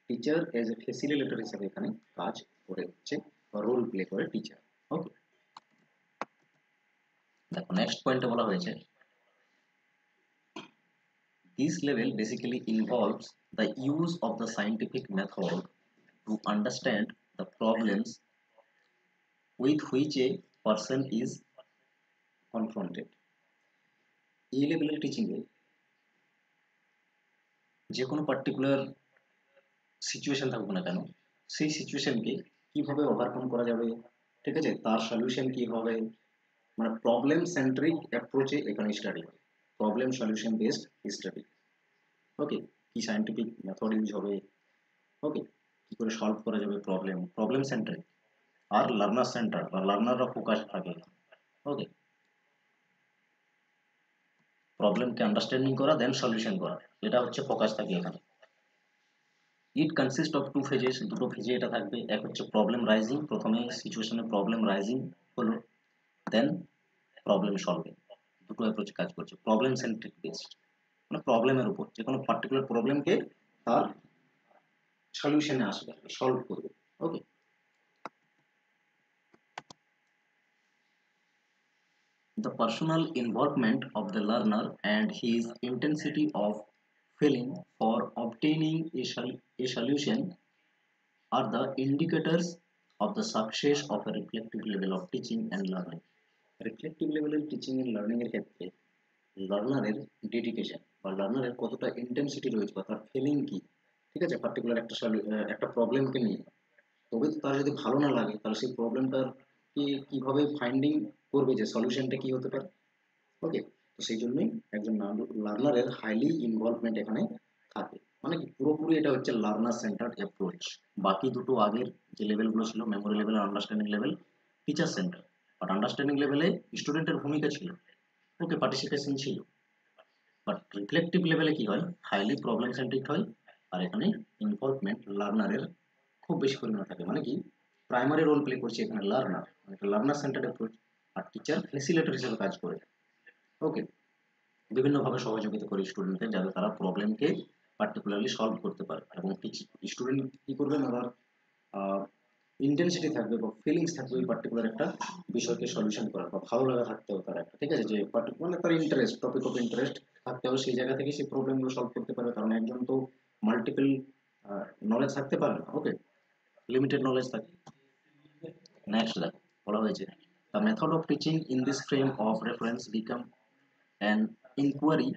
টিচার এজ এ ফেসিলিটেটর হিসেবে এখানে কাজ করে হচ্ছে বা রোল প্লে করে টিচার। ওকে, দেখো নেক্সট পয়েন্টে বলা হয়েছে, this level basically involves the use of the scientific method to understand the problems with which a person is confronted. এই লেভেলের টিচিংয়ে যে কোনো পার্টিকুলার সিচুয়েশন থাকুক না কেন, সেই সিচুয়েশনকে কিভাবে ওভারকাম করা যাবে, ঠিক আছে, তার সলিউশন কি হবে, মানে প্রবলেম সেন্ট্রিক অ্যাপ্রোচে এখানে স্টাডি হয়, প্রবলেম সলিউশন বেসড স্টাডি। ওকে, কি সায়েন্টিফিক মেথড ইউজ হবে, ওকে, কি করে সলভ করা যাবে প্রবলেম, প্রবলেম সেন্ট্রিক আর লার্নার সেন্টার বা লার্নাররা ফোকাস থাকে। ওকে, প্রবলেমকে আন্ডারস্ট্যান্ডিং করা দেন সলিউশন করা, এটা হচ্ছে ফোকাস থাকে এখানে। It consist of two phases, দুটো ফেজে এটা থাকবে। এক হচ্ছে প্রবলেম রাইজিং, প্রথমে সিচুয়েশনে প্রবলেম রাইজিং হলো, দেন প্রবলেম সলভিং। দুটো অ্যাপ্রোচে কাজ করছে, প্রবলেম সেন্ট্রিক বেসড, মানে প্রবলেমের উপর, যে কোনো পার্টিকুলার প্রবলেমকে তার সলিউশনে আসবে, সলভ করবে। ওকে, the personal involvement of the learner and his intensity of feeling for obtaining a solution are the indicators of the success of a reflective level of teaching and learning. Reflective লেভেলের টিচিং এন্ড লার্নিং এর ক্ষেত্রে লার্নারের ডেডিকেশন বা লার্নারের কতটা ইন্টেন্সিটি রয়েছে বা তার ফিলিং কি, ঠিক আছে, পার্টিকুলার একটা প্রবলেমকে নিয়ে, তবে তো তার যদি ভালো না লাগে তাহলে সেই প্রবলেমটার কিভাবে ফাইন্ডিং করবে যে সলিউশনটা কি হতে পারে। ওকে, তো সেই জন্যই একজন লার্নারের হাইলি ইনভলভমেন্ট এখানে থাকে, মানে কি পুরোপুরি এটা হচ্ছে লার্নার সেন্টার্ড অ্যাপ্রোচ। বাকি দুটো আগের যে লেভেলগুলো ছিল মেমোরি লেভেল আর understanding level teacher center, but understanding লেভেলে স্টুডেন্টের ভূমিকা ছিল, ওকে, পার্টিসিপেশন ছিল, বাট রিফ্লেক্টিভ লেভেলে কি হয়, হাইলি প্রবলেম সেন্ট্রিক হয়, আর এখানে ইনভলভমেন্ট লার্নারের খুব বেশি পরিমাণে থাকে, মানে কি প্রাইমারি রোল প্লে করছে এখানে লার্নার, মানে লার্নার সেন্টার্ড অ্যাপ্রোচ, আর টিচার ফ্যাসিলিটেটর হিসেবে কাজ করে। ওকে, বিভিন্নভাবে সহযোগিতা করি স্টুডেন্টকে যাতে তারা প্রবলেমকে পার্টিকুলারলি সলভ করতে পারে, এবং স্টুডেন্ট কি করবে না, তার ইন্টেন্সিটি থাকবে বা ফিলিংস থাকবে ওই পার্টিকুলার একটা বিষয়কে সলিউশন করার, বা ভালো লাগা থাকতে হবে তার একটা, ঠিক আছে, যে মানে তার ইন্টারেস্ট, টপিক অফ ইন্টারেস্ট থাকতে হবে, সেই জায়গা থেকে সেই প্রবলেমগুলো সলভ করতে পারে, কারণ একজন তো মাল্টিপল নলেজ থাকতে পারে না, ওকে, লিমিটেড নলেজ থাকে। নেক্সট দেখো বলা হয়েছে the method of teaching in this frame of reference become an inquiry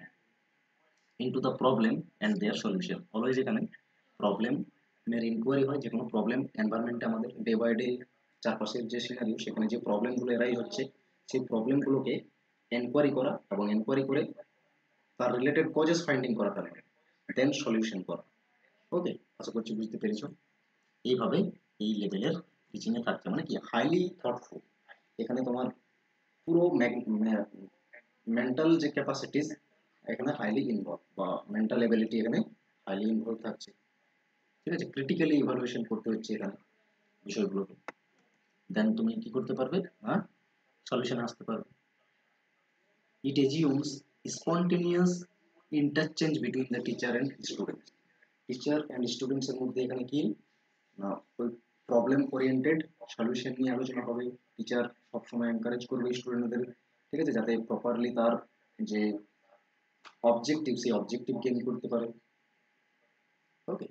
into the problem and their solution. Always এখানে প্রবলেম এর ইনকোয়ারি হয়, যে কোনো প্রবলেম এনভায়রনমেন্টে আমাদের ডে বাই ডে চারপাশের যে সিনারিও সেখানে যে প্রবলেমগুলো এরাই হচ্ছে সেই প্রবলেমগুলোকে এনকোয়ারি করা, এবং এনকোয়ারি করে তার রিলেটেড কজেস ফাইন্ডিং করা, তার দেন সলিউশন করা। ওকে, আশা করছি বুঝতে পেরেছো। এইভাবে এই লেভেলের টিচিংয়ে থাকছে, মানে কি হাইলি থটফুল, এখানে তোমার পুরো মেন্টাল যে ক্যাপাসিটিস এখানে হাইলি ইনভলভ, বা মেন্টাল এবিলিটি এখানে হাইলি ইনভলভ থাকছে, ঠিক আছে, ক্রিটিক্যালি ইভালুয়েশন করতে হচ্ছে এখানে বিষয়গুলোকে, দেন তুমি কি করতে পারবে, হ্যাঁ, সলিউশনে আসতে পারবে। It assumes spontaneous interchange between the teacher and student, teacher and students এর মধ্যে এখানে কি না, ওই প্রবলেম ওরিয়েন্টেড সলিউশন নিয়ে আলোচনা হবে, টিচার সবসময় এনকারেজ করবে স্টুডেন্টদের, ঠিক আছে, যাতে প্রপারলি তার যে অবজেক্টিভ সেই অবজেক্টিভ গেইন করতে পারে। ওকে,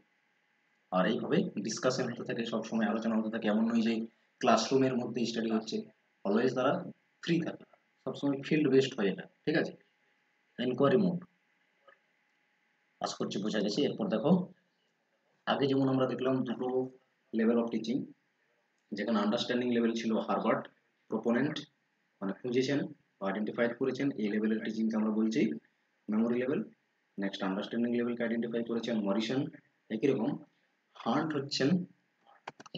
আর এইভাবে ডিসকাশন হতে থাকে, সবসময় আলোচনা হতে থাকে, এমন নয় যে ক্লাসরুমের মধ্যে স্টাডি হচ্ছে, অলওয়েজ তারা ফ্রি থাকে, সবসময় ফিল্ড বেসড হয় এটা, ঠিক আছে, এনকোয়ারি মোড। আশা করছি বোঝা গেছে। এরপর দেখো, আগে যেমন আমরা দেখলাম দুটো লেভেল অফ টিচিং, যেখানে আন্ডারস্ট্যান্ডিং লেভেল ছিল হারবার্ট প্রোপোনেন্ট, মানে খুঁজেছেন বা আইডেন্টিফাইড করেছেন, এই লেভেলের টিচিংকে আমরা বলছি মেমোরি লেভেল। নেক্সট আন্ডারস্ট্যান্ডিং লেভেলকে আইডেন্টিফাই করেছেন মরিসন। একই রকম হান্ট হচ্ছেন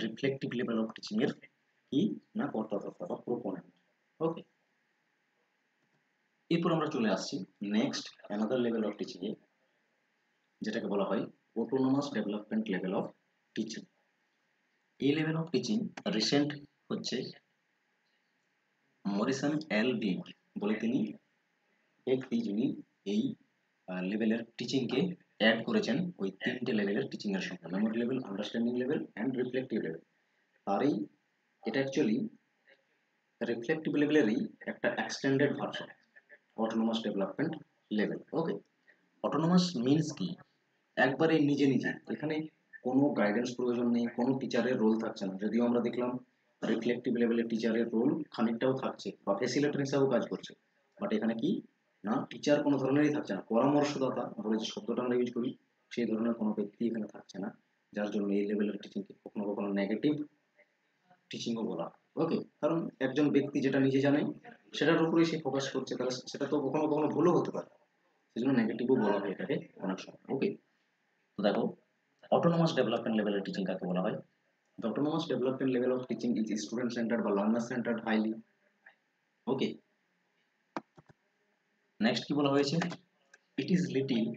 রিফ্লেক্টিভ লেভেল অফ টিচিং এর কি না কর্তাধর্তা বা প্রোপোনেন্ট। ওকে, এরপর আমরা চলে আসছি next another level of teaching এ, যেটাকে বলা হয় autonomous development level of teaching. এই লেভেল অফ টিচিং রিসেন্ট হচ্ছে মরিসন এল বিগ বলে তিনি ব্যক্তি, যিনি এই লেভেলের টিচিংকে অ্যাড করেছেন ওই তিনটে লেভেলের টিচিং এর সঙ্গে, memory level, understanding level and reflective level. আর এই এটা অ্যাকচুয়ালি রিফ্লেক্টিভ লেভেলেরই একটা extended version, autonomous development level. Okay, autonomous means কি, একবারে নিজে নিজে, এখানে কোনো গাইডেন্স প্রয়োজন নেই, কোনো টিচারের রোল থাকছে না, যদিও আমরা দেখলাম রিফ্লেক্টিভ লেভেলের টিচারের রোল খানিকটাও থাকছে বা ফ্যাসিলিটেটর হিসাবেও কাজ করছে, বাট এখানে কি না, টিচার কোনো ধরনেরই থাকছে না, পরামর্শদাতা বলে যে শব্দটা আমরা ইউজ করি সেই ধরনের কোনো ব্যক্তি এখানে থাকছে না, যার জন্য এই লেভেলের টিচিংকে কখনো কখনো নেগেটিভ টিচিংও বলা। ওকে, কারণ একজন ব্যক্তি যেটা নিজে জানে সেটার উপরেই সে ফোকাস করছে, তাহলে সেটা তো কখনো কখনো ভুলও হতে পারে, সেই জন্য নেগেটিভও বলা হয় এটাকে অনেক সময়। ওকে, তো দেখো অটোনোমাস ডেভেলপমেন্ট লেভেলের টিচিং কাকে বলা হয়? The autonomous development level of teaching is student centered বা learner centered highly. ওকে, নেক্সট কি বলা হয়েছে, it is little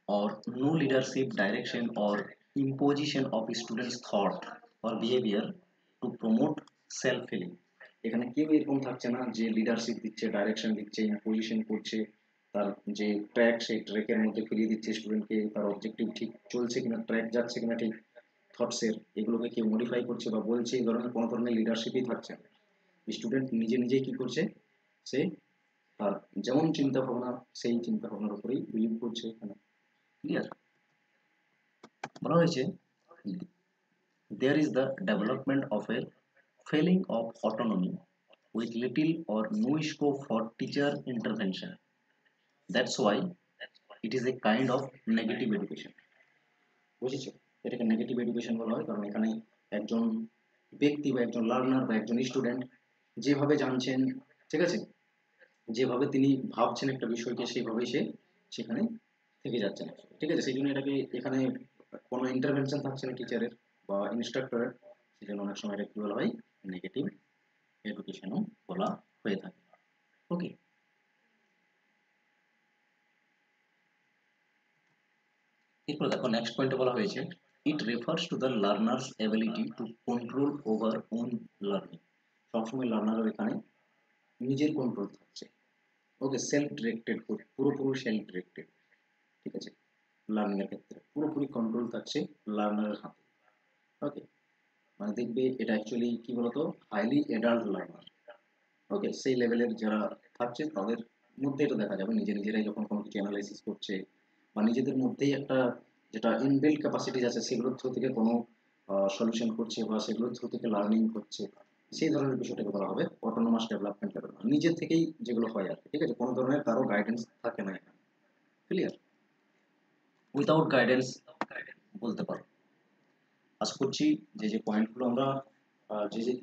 or no leadership direction or imposition of students thought or behavior to promote self healing। এখানে কেউ এরকম থাকছে না যে লিডারশিপ দিচ্ছে, ডাইরেকশন দিচ্ছে, ইম্পোজিশন করছে, তার যে ট্র্যাক সেই ট্র্যাকের মধ্যে ফিরিয়ে দিচ্ছে স্টুডেন্টকে, তার অবজেক্টিভ ঠিক চলছে কিনা, ট্র্যাক যাচ্ছে কিনা ঠিক থটসের, এগুলোকে কেউ মডিফাই করছে বা বলছে, এই ধরনের কোনো ধরনের লিডারশিপই থাকছে না। স্টুডেন্ট নিজে নিজেই কি করছে, সে তার যেমন চিন্তা ভাবনা সেই চিন্তা ভাবনার উপরেই বিলিভ করছে এখানে। ক্লিয়ার? বলা হয়েছে there is the development of a feeling of autonomy with little or no scope for teacher intervention. That's why it is a kind of negative education. বুঝেছো? এটাকে নেগেটিভ এডুকেশন বলা হয়, কারণ এখানে একজন ব্যক্তি বা একজন লার্নার বা একজন স্টুডেন্ট যেভাবে জানছেন, ঠিক আছে, যেভাবে তিনি ভাবছেন একটা বিষয়কে সেইভাবেই সে সেখানে থেকে যাচ্ছেন, ঠিক আছে। সেই জন্য এটাকে এখানে কোনো ইন্টারভেনশন থাকছে না টিচারের বা ইনস্ট্রাক্টরের, সেই জন্য অনেক সময় এটা কি বলা হয়, নেগেটিভ এডুকেশনও বলা হয়ে থাকে। ওকে, এরপর দেখো নেক্সট পয়েন্টে বলা হয়েছে it refers to the learner's ability to control over own learning. সবসময় লার্নারের এখানে নিজের কন্ট্রোল থাকছে। ওকে, সেলফ ডিরেক্টেড, পুরোপুরি সেলফ ডিরেক্টেড, ঠিক আছে। লার্নিং এর ক্ষেত্রে পুরোপুরি কন্ট্রোল থাকছে লার্নারের হাতে। ওকে, মানে দেখবে এটা অ্যাকচুয়ালি কি বলতো, হাইলি অ্যাডাল্ট লার্নার। ওকে, সেই লেভেলের যারা থাকছে তাদের মধ্যে এটা দেখা যাবে, নিজেরাই যখন কোনো কিছু অ্যানালাইসিস করছে বা নিজেদের মধ্যেই একটা যেটা ইনবিল্ট ক্যাপাসিটিস আছে সেগুলোর থ্রু থেকে কোনো সলিউশন করছে বা সেগুলোর থ্রু থেকে লার্নিং হচ্ছে, সেই ধরনের বিষয়টাকে বলা হবে অটোনোমাস ডেভেলপমেন্ট লেভেল। নিজের থেকেই যেগুলো হয় আর কি, ঠিক আছে, কোনো ধরনের কারো গাইডেন্স থাকে না এখানে। ক্লিয়ার? উইদাউট গাইডেন্স বলতে পারো। আশা করছি যে পয়েন্টগুলো আমরা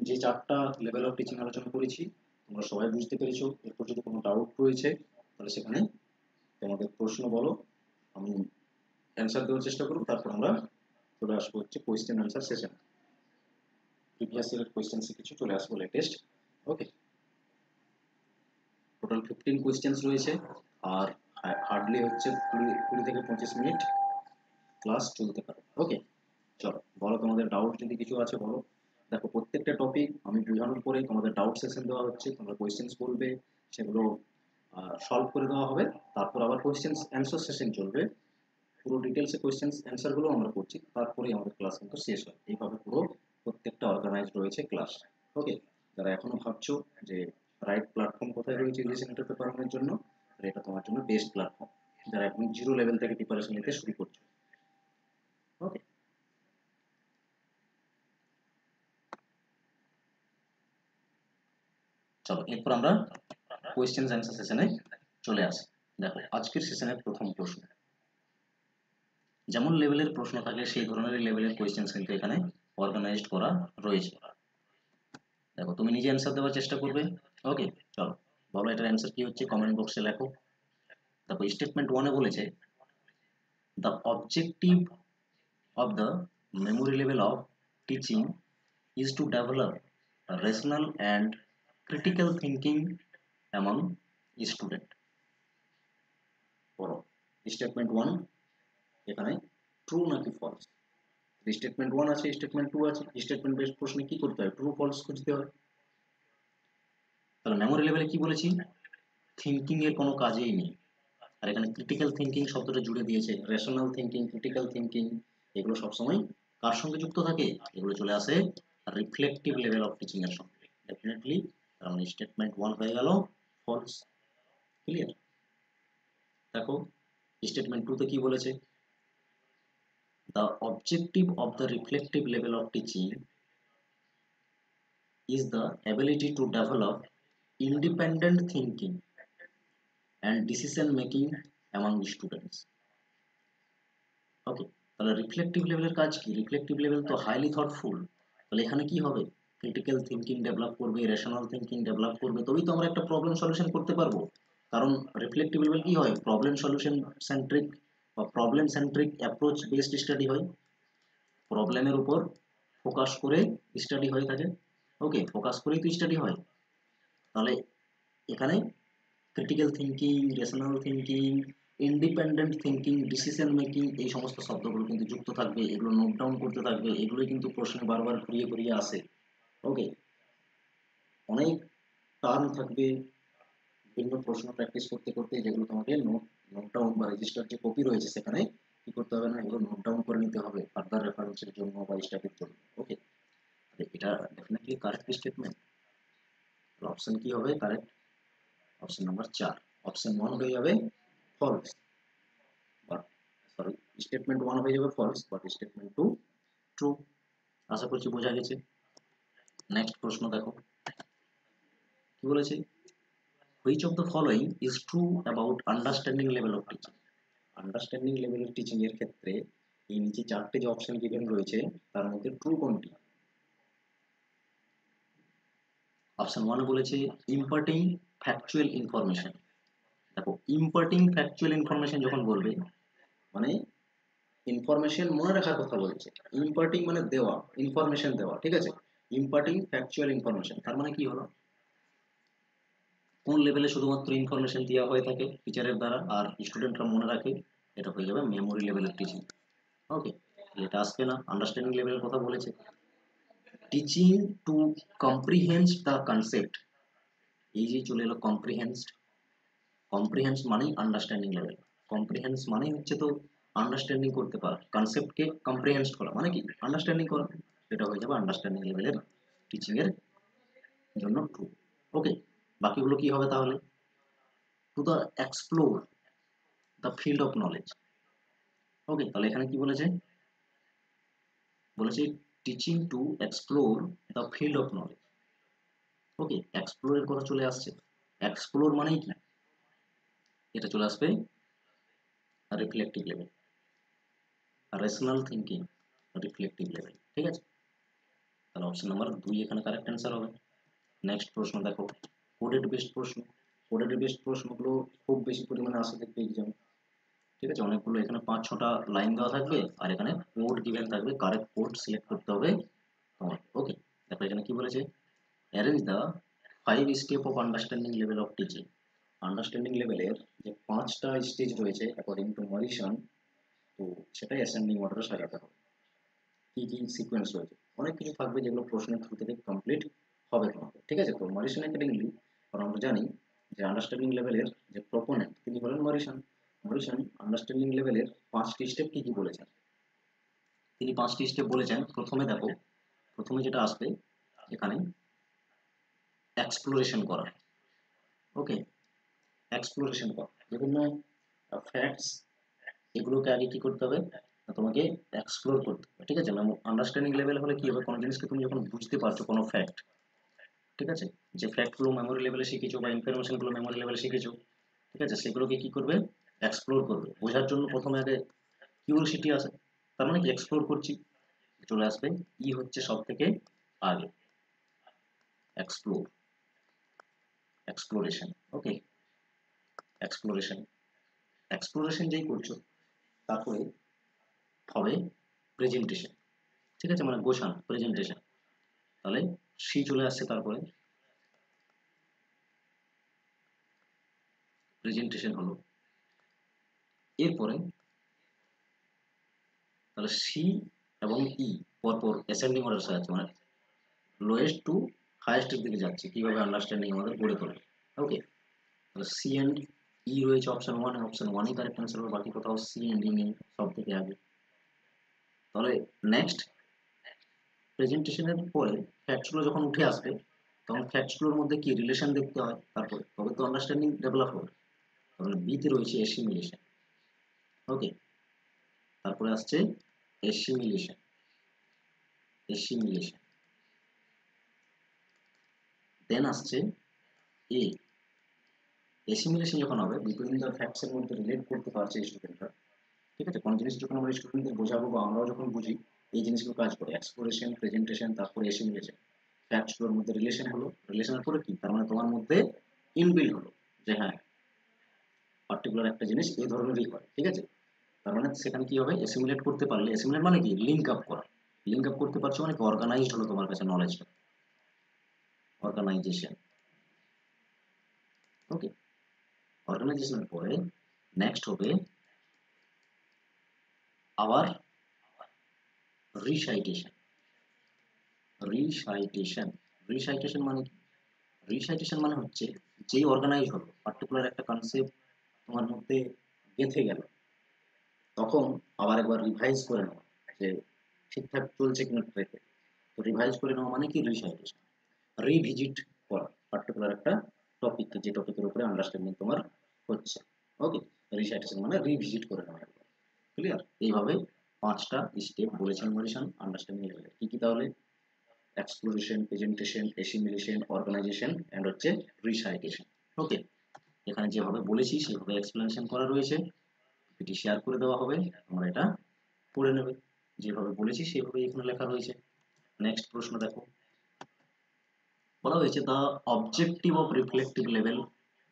যে চারটা লেভেল অফ টিচিং আলোচনা করেছি তোমরা সবাই বুঝতে পেরেছো। এরপর যদি কোনো ডাউট রয়েছে তাহলে সেখানে তোমাদের প্রশ্ন বলো, আমি অ্যান্সার দেওয়ার চেষ্টা করব। তারপর আমরা চলে আসবো হচ্ছে কোয়েশ্চেন অ্যান্সার সেশন। প্রিভিয়াস ইয়ারের কোয়েশ্চেন্সে কিছু চলে আসবো লেটেস্ট। ওকে, টোটাল 15 কোয়েশ্চেন্স রয়েছে, আর হার্ডলি হচ্ছে 20 থেকে 25 মিনিট ক্লাস চলতে পারে। ওকে, চলো বলো তোমাদের ডাউট যদি কিছু আছে বলো। দেখো প্রত্যেকটা টপিক আমি বোঝানোর পরে তোমাদের ডাউট সেশন দেওয়া হচ্ছে, তোমরা কোয়েশ্চেন্স বলবে, সেগুলো সলভ করে দেওয়া হবে। তারপর আবার কোয়েশ্চেন্স অ্যান্সার সেশন চলবে, পুরো ডিটেলসে কোয়েশ্চেন্স অ্যান্সারগুলো আমরা করছি, তারপরেই আমাদের ক্লাস কিন্তু শেষ হয়। এইভাবে পুরো প্রত্যেকটা অর্গানাইজড রয়েছে ক্লাস। ওকে, যারা এখনো ভাবছো যে রাইট প্ল্যাটফর্ম কোথায় রয়েছে রিলেশন ইন্টার প্রিপারেশনের জন্য, তাহলে এটা তোমার জন্য বেস্ট প্ল্যাটফর্ম, যারা এখন জিরো লেভেল থেকে প্রিপারেশন নিতে শুরু করছো। ওকে, চলো এরপর আমরা কোয়েশ্চেন অ্যান্সার সেশনে চলে আসি। দেখো আজকের সেশনের প্রথম প্রশ্ন, যেমন লেভেলের প্রশ্ন থাকে সেই ধরনের লেভেলের কোয়েশ্চেন কিন্তু এখানে অর্গানাইজড করা রয়েছে। দেখো তুমি নিজে অ্যান্সার দেওয়ার চেষ্টা করবে। ওকে, চলো বলো এটার অ্যান্সার কি হচ্ছে, কমেন্ট বক্সে লেখো। দেখো স্টেটমেন্ট 1-এ বলেছে the objective of the memory level of teaching is to develop a rational and critical thinking among student. পড়ো স্টেটমেন্ট 1 এখানে ট্রু নাকি ফলস। স্টেটমেন্ট 1 আছে, স্টেটমেন্ট 2 আছে, স্টেটমেন্ট বেসড প্রশ্নে কি করতে হয়, ট্রু ফলস খুঁজতে হয়। তাহলে মেমোরি লেভেলে কি বলেছি, থিঙ্কিং এর কোনো কাজেই নেই, আর এখানে ক্রিটিক্যাল থিঙ্কিং শব্দটা জুড়ে দিয়েছে। রেশনাল থিঙ্কিং, ক্রিটিক্যাল থিঙ্কিং, এগুলো সবসময় কার সঙ্গে যুক্ত থাকে, এগুলো চলে আসে রিফ্লেক্টিভ লেভেল অফ টিচিং এর সঙ্গে। ডেফিনেটলি কারণ স্টেটমেন্ট 1 হয়ে গেল ফলস। ক্লিয়ার? দেখো স্টেটমেন্ট 2 তে কি বলেছে, the objective of the reflective level of teaching is the ability to develop independent thinking and decision making among students. ওকে, তাহলে রিফ্লেক্টিভ লেভেলের কাজ কি, রিফ্লেক্টিভ লেভেল তো হাইলি থটফুল, তাহলে এখানে কি হবে, ক্রিটিক্যাল থিঙ্কিং ডেভেলপ করবে, রেশনাল থিঙ্কিং ডেভেলপ করবে, তবেই তো আমরা একটা প্রবলেম সলিউশন করতে পারবো। কারণ রিফ্লেক্টিভ লেভেল কি হয়, প্রবলেম সলিউশন সেন্ট্রিক বা problem centric approach based study হয়, প্রবলেমের উপর ফোকাস করে স্টাডি হয়ে থাকে। ওকে, ফোকাস করেই তো স্টাডি হয়। তাহলে এখানে critical thinking, rational thinking, independent thinking, decision making, এই সমস্ত শব্দগুলো কিন্তু যুক্ত থাকবে, এগুলো নোট ডাউন করতে থাকবে, এগুলোই কিন্তু প্রশ্নে বারবার ঘুরিয়ে ঘুরিয়ে আসে। ওকে, অনেক টার্ম থাকবে, বিভিন্ন প্রশ্ন প্র্যাকটিস করতে করতে যেগুলো তোমাকে নোট ডাউন বা রেজিস্টার যে কপি রয়েছে সেখানে কি করতে হবে না, এগুলো নোট ডাউন করে নিতে হবে ফার্দার রেফারেন্সের জন্য বা স্টাডির জন্য। ওকে, এটা ডেফিনেটলি কারেক্ট স্টেটমেন্ট। অপশন কি হবে কারেক্ট, অপশন নাম্বার 4, অপশন 1 হয়ে যাবে ফলস, বাট সরি স্টেটমেন্ট 1 হয়ে যাবে ফলস বাট স্টেটমেন্ট 2 ট্রু। আশা করছি বোঝা গেছে। নেক্সট প্রশ্ন দেখো কি বলেছে, which of the following is true about understanding level of teaching. Understanding level of teaching এর ক্ষেত্রে এই নিচে চারটে যে অপশন গিভেন রয়েছে তার মধ্যে ট্রু কোনটি? অপশন 1 বলেছে ইম্পার্টিং ফ্যাকচুয়াল ইনফরমেশন। দেখো ইম্পার্টিং ফ্যাকচুয়াল ইনফরমেশন যখন বলবে মানে ইনফরমেশন মনে রাখার কথা বলছে। ইম্পার্টিং মানে দেওয়া, ইনফরমেশন দেওয়া, ঠিক আছে। ইম্পার্টিং ফ্যাকচুয়াল ইনফরমেশন তার মানে কি হলো, কোন লেভেলে শুধুমাত্র ইনফরমেশন দেওয়া হয়ে থাকে টিচারের দ্বারা আর স্টুডেন্টরা মনে রাখে, এটা হয়ে যাবে মেমোরি লেভেলের টিচিং। ওকে, এটা আসবে না, আন্ডারস্ট্যান্ডিং লেভেলের কথা বলেছে। টিচিং টু কম্প্রিহেন্স দ্য কনসেপ্ট, এই যে চলে এলো কম্প্রিহেন্সড, কম্প্রিহেন্স মানেই আন্ডারস্ট্যান্ডিং লেভেল। কম্প্রিহেন্স মানেই হচ্ছে তো আন্ডারস্ট্যান্ডিং করতে পারা, কনসেপ্টকে কম্প্রিহেন্স করা মানে কি আন্ডারস্ট্যান্ডিং করা, এটা হয়ে যাবে আন্ডারস্ট্যান্ডিং লেভেলের টিচিং এর জন্য ট্রু। ওকে, বাকিগুলো কি হবে তাহলে, to the explore the field of knowledge. Okay, তাহলে এখানে কি বলেছে, বলেছে teaching to explore the field of knowledge. Okay, এক্সপ্লোরের কথা চলে আসছে, এক্সপ্লোর মানেই কি, এটা চলে আসবে reflective level, rational thinking reflective level, ঠিক আছে। তাহলে অপশন নাম্বার 2 এখানে কারেক্ট অ্যান্সার হবে। নেক্সট প্রশ্ন দেখো, কোডেড বেসড প্রশ্ন। কোডেড বেসড প্রশ্নগুলো খুব বেশি পরিমাণে আসে দেখবে এক্সাম, ঠিক আছে। অনেকগুলো এখানে 5-6টা লাইন দেওয়া থাকবে আর এখানে কোড গিভেন থাকবে, কারেক্ট কোড সিলেক্ট করতে হবে তোমার। ওকে, দেখো এখানে কি বলেছে, arrange the 5 step of understanding level of teaching. Understanding লেভেলের যে 5টা স্টেজ রয়েছে অ্যাকর্ডিং টু মরিসন, তো সেটাই অ্যাসেন্ডিং অর্ডারে সাজাতে হবে। কি কি সিকোয়েন্স রয়েছে, অনেক কিছু থাকবে যেগুলো প্রশ্নের থ্রু থেকে কমপ্লিট হবে তোমাকে, ঠিক আছে। তো মরিসন একাডেমি, কারণ আমরা জানি যে আন্ডারস্ট্যান্ডিং লেভেলের যে প্রপোনেন্ট তিনি হলেন মরিসন। মরিসন আন্ডারস্ট্যান্ডিং লেভেলের 5টি স্টেপ কি কি বলেছেন, তিনি 5টি স্টেপ বলেছেন। প্রথমে দেখো, প্রথমে যেটা আসবে এখানে এক্সপ্লোরেশন করা। ওকে, এক্সপ্লোরেশন করা বিভিন্ন ফ্যাক্টস, এগুলোকে আগে কি করতে হবে, তোমাকে এক্সপ্লোর করতে হবে, ঠিক আছে। আন্ডারস্ট্যান্ডিং লেভেল হলে কি হবে, কোনো জিনিসকে তুমি যখন বুঝতে পারছো কোনো ফ্যাক্ট, ঠিক আছে, যে ফ্যাক্টগুলো মেমোরি লেভেলে শিখেছো বা ইনফরমেশনগুলো মেমোরি লেভেলে শিখেছো, ঠিক আছে, সেগুলোকে কি করবে, এক্সপ্লোর করবে। বোঝার জন্য প্রথমে আগে কিউরিওসিটি আসে, তার মানে কি এক্সপ্লোর করছি, চলে আসবে ই হচ্ছে সব থেকে আগে, এক্সপ্লোর, এক্সপ্লোরেশন। ওকে, এক্সপ্লোরেশন, এক্সপ্লোরেশন যেই করছো তারপরে হবে প্রেজেন্টেশন, ঠিক আছে, মানে গোছানো প্রেজেন্টেশন। তাহলে সি চলে আসছে তারপরে, প্রেজেন্টেশন হলো। এরপরে তাহলে সি এবং ই পরপর অ্যাসেন্ডিং অর্ডার সাজাচ্ছে, মানে লোয়েস্ট টু হাইয়েস্টের দিকে যাচ্ছে, কিভাবে আন্ডারস্ট্যান্ডিং আমাদের গড়ে তোলে। ওকে, তাহলে সি অ্যান্ড ই রয়েছে অপশন 1, অপশন 1ই কারেক্ট অ্যান্সার হবে, বাকি কোথাও সি অ্যান্ড ই নেই, সব থেকে আগে। তাহলে নেক্সট প্রেজেন্টেশনের পরে ফ্যাক্টসগুলো যখন উঠে আসবে তখন ফ্যাক্টসগুলোর মধ্যে কি রিলেশন দেখতে হয়, তারপরে তবে তো আন্ডারস্ট্যান্ডিং ডেভেলপ হবে। তাহলে বিতে রয়েছে এসিমিলেশন। ওকে, তারপরে আসছে এসিমিলেশন, এসিমিলেশন, দেন আসছে এ, এসিমিলেশন যখন হবে বিটুইন দ্য ফ্যাক্টস এর মধ্যে রিলেট করতে পারছে স্টুডেন্টরা, ঠিক আছে। কোনো জিনিস যখন আমরা স্টুডেন্টদের বোঝাবো বা আমরাও যখন বুঝি, এই জিনিসগুলো কাজ করে এক্সপ্লোরেশন, প্রেজেন্টেশন, তারপরে এসিমিলেশন। ফ্যাক্টসগুলোর মধ্যে রিলেশন হলো, রিলেশনের পরে কি, তার মানে তোমার মধ্যে ইনবিল্ড হলো যে হ্যাঁ পার্টিকুলার একটা জিনিস এই ধরনেরই হয়, ঠিক আছে। তার মানে সেখানে কি হবে, এসিমিলেট করতে পারলে, এসিমিলেট মানে কি লিঙ্ক আপ করা, লিঙ্ক আপ করতে পারছো মানে অর্গানাইজড হলো তোমার কাছে নলেজটা, অর্গানাইজেশন। ওকে, অর্গানাইজেশনের পরে নেক্সট হবে আবার রিসাইটেশন। রিসাইটেশন, রিসাইটেশন মানে কি, রিসাইটেশন মানে হচ্ছে যেই অর্গানাইজ হলো পার্টিকুলার একটা কনসেপ্ট তোমার মধ্যে গেঁথে গেল, তখন আবার একবার রিভাইজ করে নেওয়া যে ঠিকঠাক চলছে কিনা ট্রেকে। তো রিভাইজ করে নেওয়া মানে কি রিসাইটেশন, রিভিজিট করা পার্টিকুলার একটা টপিককে, যে টপিকের উপরে আন্ডারস্ট্যান্ডিং তোমার হচ্ছে। ওকে, রিসাইটেশন মানে রিভিজিট করে নেওয়া, ক্লিয়ার। এইভাবে 5টা স্টেপ বলেছেন মেমোরিশন আন্ডারস্ট্যান্ডিং লেভেলে। কি কি তাহলে? এক্সপ্লোরেশন, প্রেজেন্টেশন, এসিমিলেশন, অর্গানাইজেশন এন্ড হচ্ছে রিসাইটেশন। ওকে, এখানে যেভাবে বলেছি সেভাবে এক্সপ্লেনেশন করা রয়েছে, এটি শেয়ার করে দেওয়া হবে, তোমরা এটা পড়ে নেবে। যেভাবে বলেছি সেভাবে এখানে লেখা রয়েছে। নেক্সট প্রশ্ন দেখো, বলা হয়েছে the objective of reflective level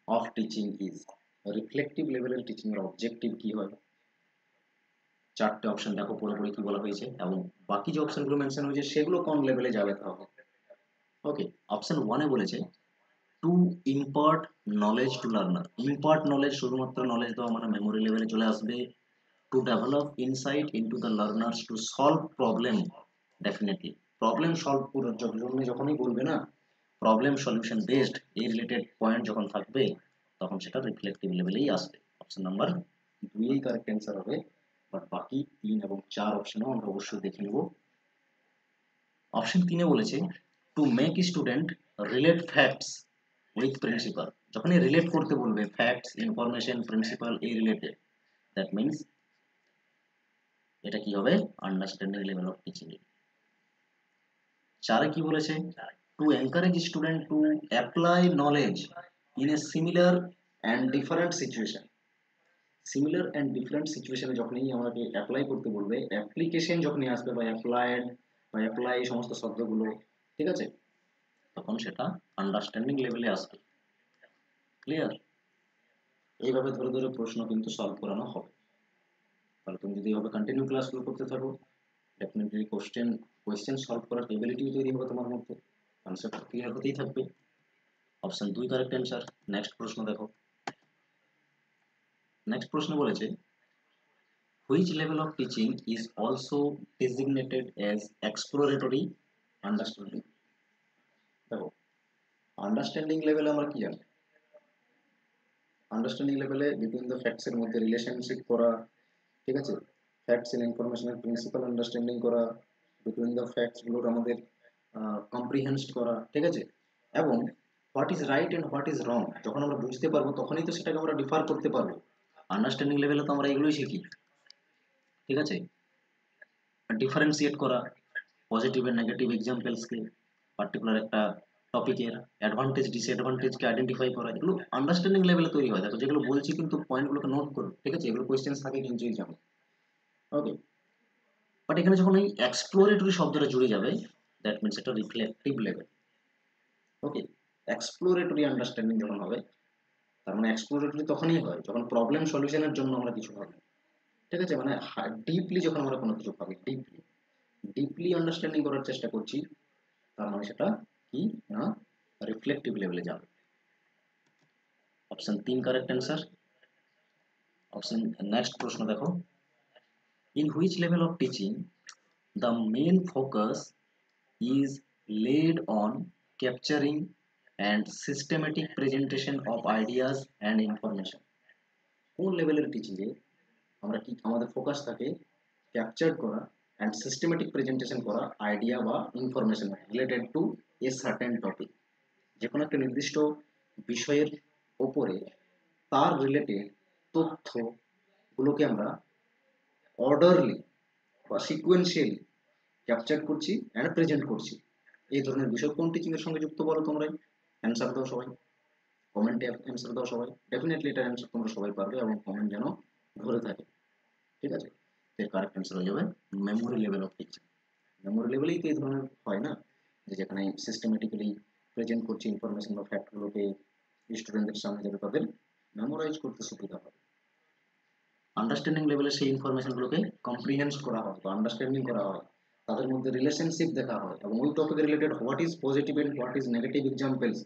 of teaching is. Reflective লেভেলের টিচিং এর অবজেক্টিভ কি হয়? 4টে অপশন দেখো পড়ে পড়ে কি বলা হয়েছে, এবং বাকি যে অপশনগুলো মেনশন হয়েছে সেগুলো কোন লেভেলে যাবে তাহলে। ওকে, অপশন 1 এ বলেছে to impart knowledge to learner. Impart knowledge, শুধুমাত্র নলেজ দেওয়া মানে মেমোরি লেভেলে চলে আসবে। To develop insight into the learner's to solve problem, definitely problem solve করার জন্য যখনই বলবে না, প্রবলেম সলিউশন বেসড এই রিলেটেড পয়েন্ট যখন থাকবে তখন সেটা রিফ্লেক্টিভ লেভেলেই আসবে। অপশন নাম্বার 2 কারেক্ট অ্যান্সার হবে, বাট বাকি 3 এবং 4 অপশনও আমরা অবশ্যই দেখে নেব। অপশন 3 এ বলেছে to make student relate facts with principal. যখনই রিলেট করতে বলবে ফ্যাক্টস, ইনফরমেশন, প্রিন্সিপাল এই রিলেটেড, দ্যাট মিন্স এটা কি হবে? Understanding level of teaching. 4 কি বলেছে? To encourage student to apply knowledge in a similar and different situation. Similar and different সিচুয়েশনে যখনই আমাকে অ্যাপ্লাই করতে বলবে, অ্যাপ্লিকেশন যখনই আসবে বা অ্যাপ্লাইড বা অ্যাপ্লাই এই সমস্ত শব্দগুলো, ঠিক আছে, তখন সেটা আন্ডারস্ট্যান্ডিং লেভেলে আসবে। ক্লিয়ার? এইভাবে ধরে ধরে প্রশ্ন কিন্তু সলভ করানো হবে। তাহলে তুমি যদি এইভাবে কন্টিনিউ ক্লাসগুলো করতে থাকো, ডেফিনেটলি কোয়েশ্চেন সলভ করার এবিলিটিও তৈরি হবে তোমার মধ্যে, কনসেপ্ট ক্লিয়ার হতেই থাকবে। Option 2 correct answer. নেক্সট প্রশ্ন দেখো। নেক্সট প্রশ্ন বলেছে which level of teaching is also designated as exploratory understanding। দেখো, আন্ডারস্ট্যান্ডিং লেভেলে আমরা কি জানি? আন্ডারস্ট্যান্ডিং লেভেলে বিটুইন দ্য ফ্যাক্টস এর মধ্যে রিলেশনশিপ করা, ঠিক আছে, ফ্যাক্টস এন্ড ইনফরমেশনের প্রিন্সিপাল আন্ডারস্ট্যান্ডিং করা, বিটুইন দ্য ফ্যাক্টস গুলোর আমাদের কম্প্রিহেন্স করা, ঠিক আছে, এবং what is right and what is wrong যখন আমরা বুঝতে পারবো তখনই তো সেটাকে আমরা ডিফার করতে পারবো। আন্ডারস্ট্যান্ডিং লেভেলে তো আমরা এগুলোই শিখি, ঠিক আছে, ডিফারেন্সিয়েট করা পজিটিভ এন্ড নেগেটিভ এক্সাম্পলসকে, পার্টিকুলার একটা টপিকের অ্যাডভান্টেজ ডিসঅ্যাডভান্টেজকে আইডেন্টিফাই করা, এগুলো আন্ডারস্ট্যান্ডিং লেভেলে তৈরি হয়। দেখো যেগুলো বলছি কিন্তু পয়েন্টগুলোকে নোট করো, ঠিক আছে, এগুলো কোয়েশ্চেন থাকে কিন্তু এক্সামে। ওকে, বাট এখানে যখন এই এক্সপ্লোরেটরি শব্দটা জুড়ে যাবে, দ্যাট মিনস এটা রিফ্লেক্টিভ লেভেল। ওকে, এক্সপ্লোরেটরি আন্ডারস্ট্যান্ডিং যখন হবে, তার মানে এক্সপ্লোরেটরি তখনই হয় যখন প্রবলেম সলিউশনের জন্য আমরা কিছু ভাবি, ঠিক আছে, মানে ডিপলি যখন আমরা কোনো কিছু ভাবি, ডিপলি ডিপলি আন্ডারস্ট্যান্ডিং করার চেষ্টা করছি, তার মানে সেটা কি না রিফ্লেক্টিভ লেভেলে যাবে। Option 3 correct answer. Option next প্রশ্ন দেখো, in which level of teaching the main focus is laid on capturing and systematic presentation of ideas and information। কোন লেভেলের টিচিংয়ে আমরা কি আমাদের ফোকাস থাকে ক্যাপচার করা অ্যান্ড সিস্টেমেটিক প্রেজেন্টেশন করা আইডিয়া বা information related to a certain topic. যে কোনো একটা নির্দিষ্ট বিষয়ের ওপরে তার রিলেটেড তথ্যগুলোকে আমরা অর্ডারলি বা সিকুয়েন্সিয়ালি ক্যাপচার করছি অ্যান্ড প্রেজেন্ট করছি। এই ধরনের বিষয় কোন টিচিং এর সঙ্গে যুক্ত বলো তোমরাই? অ্যান্সার দাও সবাই, কমেন্টে অ্যান্সার দাও সবাই, ডেফিনেটলি এটার অ্যান্সার তোমরা সবাই পারবে এবং কমেন্ট যেন ধরে থাকে, ঠিক আছে। এর কারেক্ট অ্যান্সার হয়ে যাবে memory level of teaching. Memory লেভেলেই তো এই ধরনের হয় না, যে যেখানে সিস্টেমেটিক্যালি প্রেজেন্ট করছি ইনফরমেশন বা ফ্যাক্টগুলোকে স্টুডেন্টদের সামনে যাতে তাদের মেমোরাইজ করতে সুবিধা হয়। আন্ডারস্ট্যান্ডিং লেভেলে সেই ইনফরমেশনগুলোকে কম্প্রিহেন্স করা হয় বা আন্ডারস্ট্যান্ডিং করা হয়, তাদের মধ্যে রিলেশনশিপ দেখা হয় এবং ওই টপিকের related what is positive and what is negative examples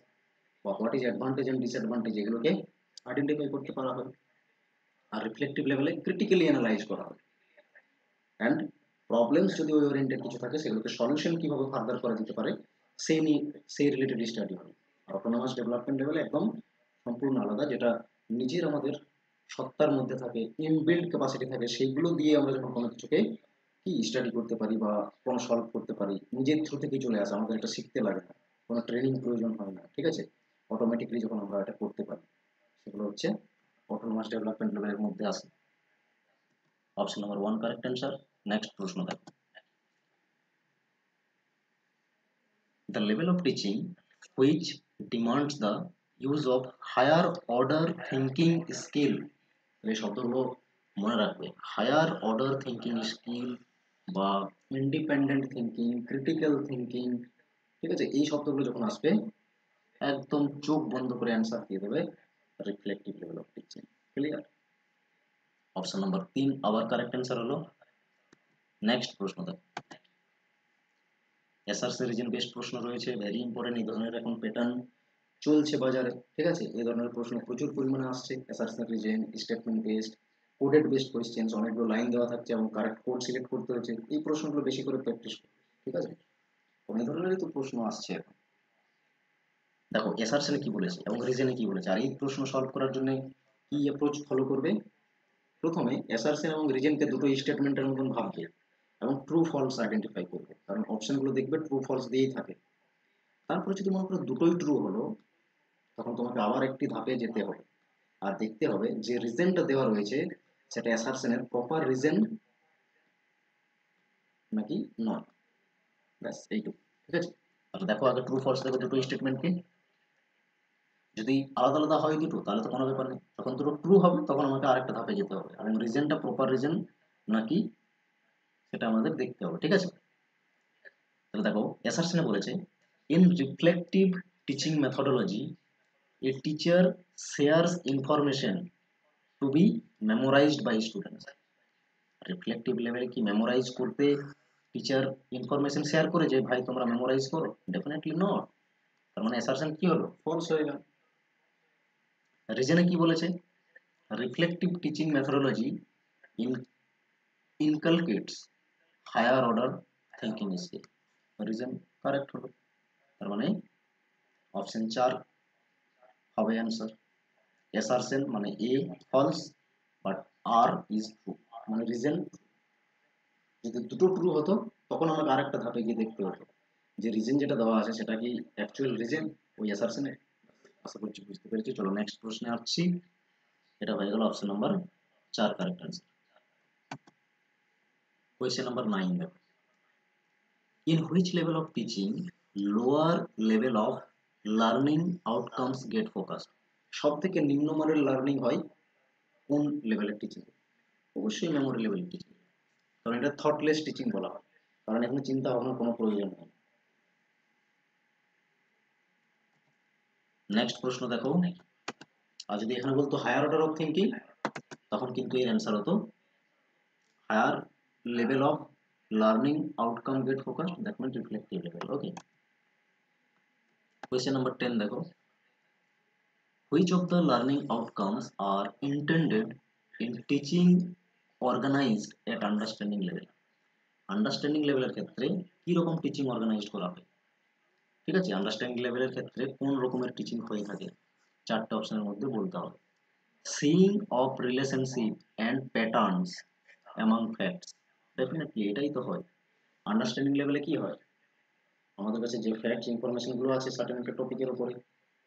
বা what is advantage and disadvantage এগুলোকে আইডেন্টিফাই করতে পারা হয়। আর রিফ্লেক্টিভ লেভেলে ক্রিটিক্যালি অ্যানালাইজ করা হয় অ্যান্ড প্রবলেমস যদি ওই ওরিয়েন্টেড কিছু থাকে সেগুলোকে সলিউশন কিভাবে ফার্দার করা যেতে পারে সেই নিয়ে সেই রিলেটেড স্টাডি হয়। আর অটোনমাস ডেভেলপমেন্ট লেভেলে একদম সম্পূর্ণ আলাদা, যেটা নিজের আমাদের সত্তার মধ্যে থাকে, ইনবিল্ড ক্যাপাসিটি থাকে, সেইগুলো দিয়ে আমরা যখন কোনো কিছুকে কি স্টাডি করতে পারি বা কোনো সলভ করতে পারি, নিজের থ্রু থেকেই চলে আসে, আমাদের এটা শিখতে লাগে না, কোনো ট্রেনিং প্রয়োজন হয় না, ঠিক আছে, অটোমেটিকলি যখন আমরা এটা করতে পারি, সেগুলো হচ্ছে অটোনমাস ডেভেলপমেন্ট লেভেলের মধ্যে আসে। Option number 1 correct answer. Next প্রশ্ন দেখো, the level of teaching which demands the use of higher order thinking skill, এই শব্দগুলো মনে রাখবে, হায়ার অর্ডার থিঙ্কিং স্কিল বা ইন্ডিপেন্ডেন্ট থিঙ্কিং, ক্রিটিক্যাল থিঙ্কিং, ঠিক আছে, এই শব্দগুলো যখন আসবে একদম চোখ বন্ধ করে অ্যান্সার দিয়ে দেবে reflective level of teaching. Clear? Option number 3 আবার কারেক্ট অ্যান্সার হলো। নেক্সট প্রশ্ন দেখো, এসআরসি রিজন বেস্ট প্রশ্ন রয়েছে, ভেরি ইম্পর্টেন্ট। এই ধরনের এখন প্যাটার্ন চলছে বাজারে, ঠিক আছে, এই ধরনের প্রশ্ন প্রচুর পরিমাণে আসছে। SRC reason, statement based, coded based questions, অনেকগুলো লাইন দেওয়া থাকছে এবং কারেক্ট কোড সিলেক্ট করতে হচ্ছে। এই প্রশ্নগুলো বেশি করে প্র্যাকটিস করবে, ঠিক আছে, অনেক ধরনেরই তো প্রশ্ন আসছে এখন। দেখো এসআরসি কি বলেছে এবং রিজনে কি বলেছে, আর এই প্রশ্ন সলভ করার জন্য কি অ্যাপ্রোচ ফলো করবে। প্রথমে এসআরসি এবং রিজনকে দুটো স্টেটমেন্টের মতন ভাববে এবং ট্রু ফলস আইডেন্টিফাই করবে, কারণ অপশনগুলো দেখবে ট্রু ফলস দিয়েই থাকে। তারপরে যদি মনে করো দুটোই ট্রু হলো, তখন তোমাকে আবার একটি ধাপে যেতে হবে আর দেখতে হবে যে রিজনটা দেওয়া রয়েছে সেটা অ্যাসারশনের প্রপার রিজন নাকি নয়। ব্যাস এইটুকু, ঠিক আছে। আচ্ছা দেখো আগে ট্রু ফলস দেখো দুটো স্টেটমেন্টকে, যদি আলাদা আলাদা হয় দুটো তাহলে তো কোনো ব্যাপার নেই, যখন দুটো ট্রু হবে তখন আমাকে আরেকটা ধাপে যেতে হবে এবং রিজনটা প্রপার রিজন নাকি সেটা আমাদের দেখতে হবে, ঠিক আছে। তাহলে দেখো অ্যাসারশনে বলেছে, in reflective teaching methodology a teacher shares information to be memorized by students. Reflective লেভেলে কি মেমোরাইজ করতে টিচার ইনফরমেশন শেয়ার করে যে ভাই তোমরা মেমোরাইজ করো? Definitely not. তার মানে অ্যাসারশন কি হলো, ফলস হয়ে গেল। রিজনে কি বলেছে, reflective teaching methodology inculcates higher order thinking skill. Reason correct হলো, তার মানে অপশন 4 হবে অ্যান্সার। অ্যাসারশন মানে A false but R is true, মানে রিজন যদি দুটো ট্রু হতো তখন আমাকে আরেকটা ধাপে গিয়ে দেখতে হতো যে রিজন যেটা দেওয়া আছে সেটা কি অ্যাকচুয়াল রিজন ওই অ্যাসারশনে। আশা করছি বুঝতে পেরেছি। চলো নেক্সট প্রশ্নে আসছি, এটা হয়ে গেল option number 4 correct answer. Question number 9 দেখো, in which level of teaching lower level of learning outcomes get focused? সব থেকে নিম্নমানের লার্নিং হয় কোন লেভেলের টিচিং? অবশ্যই মেমোরি লেভেলের টিচিং, কারণ এটা থটলেস টিচিং বলা হয়, কারণ এখানে চিন্তা ভাবনার কোনো প্রয়োজন নেই। নেক্সট প্রশ্ন দেখো, আর যদি এখানে বলতো হায়ার অর্ডার অফ থিঙ্কিং তখন কিন্তু এর অ্যান্সার হতো higher level of learning outcome get focused, that means reflective level. Okay, question number 10 দেখো, which of the learning outcomes are intended in teaching organized at understanding level? Understanding লেভেলের ক্ষেত্রে কি রকম টিচিং অর্গানাইজড করা হয়, ঠিক আছে, আন্ডারস্ট্যান্ডিং লেভেলের ক্ষেত্রে কোন রকমের টিচিং হয়ে থাকে, চারটে অপশনের মধ্যে বলতে হবে। Seeing of relationship and patterns among facts, definitely এটাই তো হয়। আন্ডারস্ট্যান্ডিং লেভেলে কি হয়, আমাদের কাছে যে ফ্যাক্টস ইনফরমেশনগুলো আছে সার্টেন একটা টপিকের উপরে,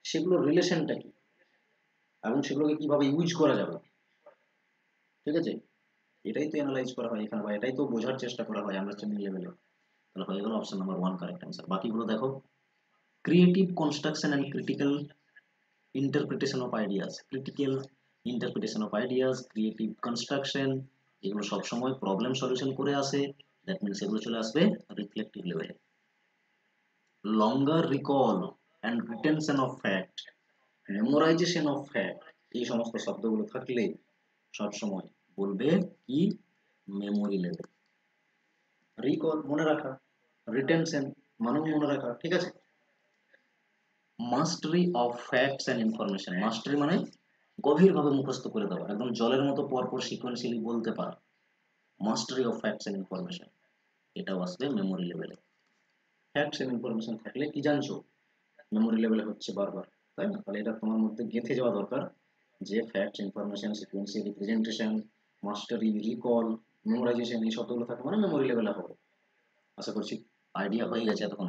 সেগুলোর রিলেশনটা কি এবং সেগুলোকে কিভাবে ইউজ করা যাবে, ঠিক আছে, এটাই তো অ্যানালাইজ করা হয় এখানে, বা এটাই তো বোঝার চেষ্টা করা হয় আন্ডারস্ট্যান্ডিং লেভেলে। তাহলে হয়ে গেল অপশন নাম্বার 1 কারেক্ট অ্যান্সার। বাকিগুলো দেখো, creative construction and critical interpretation of ideas, critical interpretation of ideas, creative construction, এগুলো সবসময় প্রবলেম সলিউশন করে আসে, দ্যাট মিনস এগুলো চলে আসবে রিফ্লেক্টিভ লেভেলে। Longer recall and retention of fact, memorisation of fact, এই সমস্ত শব্দগুলো থাকলে সবসময় বলবে কি মেমোরি লেভেল। রিকল মনে রাখা, রিটেনশন মানেও মনে রাখা, ঠিক আছে। মাস্টারি অফ ফ্যাক্টস অ্যান্ড ইনফরমেশন, মাস্টারি মানে গভীরভাবে মুখস্থ করে দেওয়া, একদম জলের মতো পরপর সিকোয়েন্সিয়ালি বলতে পারা, মাস্টারি অফ ফ্যাক্টস অ্যান্ড ইনফরমেশন, এটাও আসবে মেমোরি লেভেলে। ফ্যাক্টস অ্যান্ড ইনফরমেশন থাকলে কি জানছো মেমোরি লেভেলে হচ্ছে বারবার, তাই না? তাহলে এটা তোমার মধ্যে গেঁথে যাওয়া দরকার যে facts, information, sequential representation, mastery, recall, memorisation, এই শব্দগুলো থাকে মানে মেমোরি লেভেলে হবে। আশা করছি আইডিয়া হয়ে গেছে এতক্ষণ।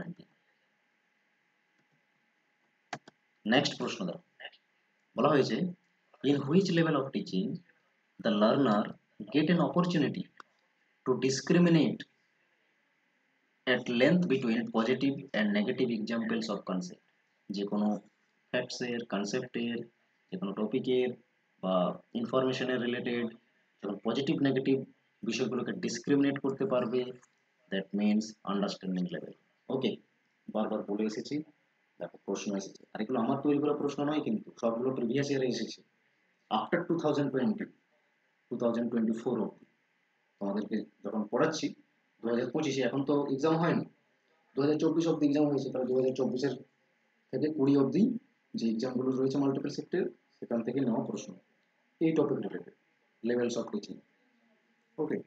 নেক্সট প্রশ্ন দাও, বলা হয়েছে in which level of teaching the learner get an opportunity to discriminate at length between positive and negative examples of concept যে কোনো ফ্যাক্টসের কনসেপ্টের যে কোনো টপিকের বা ইনফরমেশনের রিলেটেড যখন পজিটিভ নেগেটিভ বিষয়গুলোকে ডিসক্রিমিনেট করতে পারবে দ্যাট মিনস আন্ডারস্ট্যান্ডিং লেভেল। ওকে, বারবার বলে এসেছি, দেখো প্রশ্ন এসেছে, আর এগুলো আমার তৈরি করা প্রশ্ন নয়, কিন্তু সবগুলো প্রিভিয়াস ইয়ারে এসেছে আফটার 2024 অব্দি তোমাদেরকে যখন পড়াচ্ছি 2025-এ, এখন তো এক্সাম হয়নি, 2024 অব্দি এক্সাম হয়েছে, তাহলে 2024-এর থেকে 20 অব্দি যে এক্সামগুলো রয়েছে মাল্টিপল শিফটের, সেখান থেকে নেওয়া প্রশ্ন এই topic related, levels of teaching. Okay,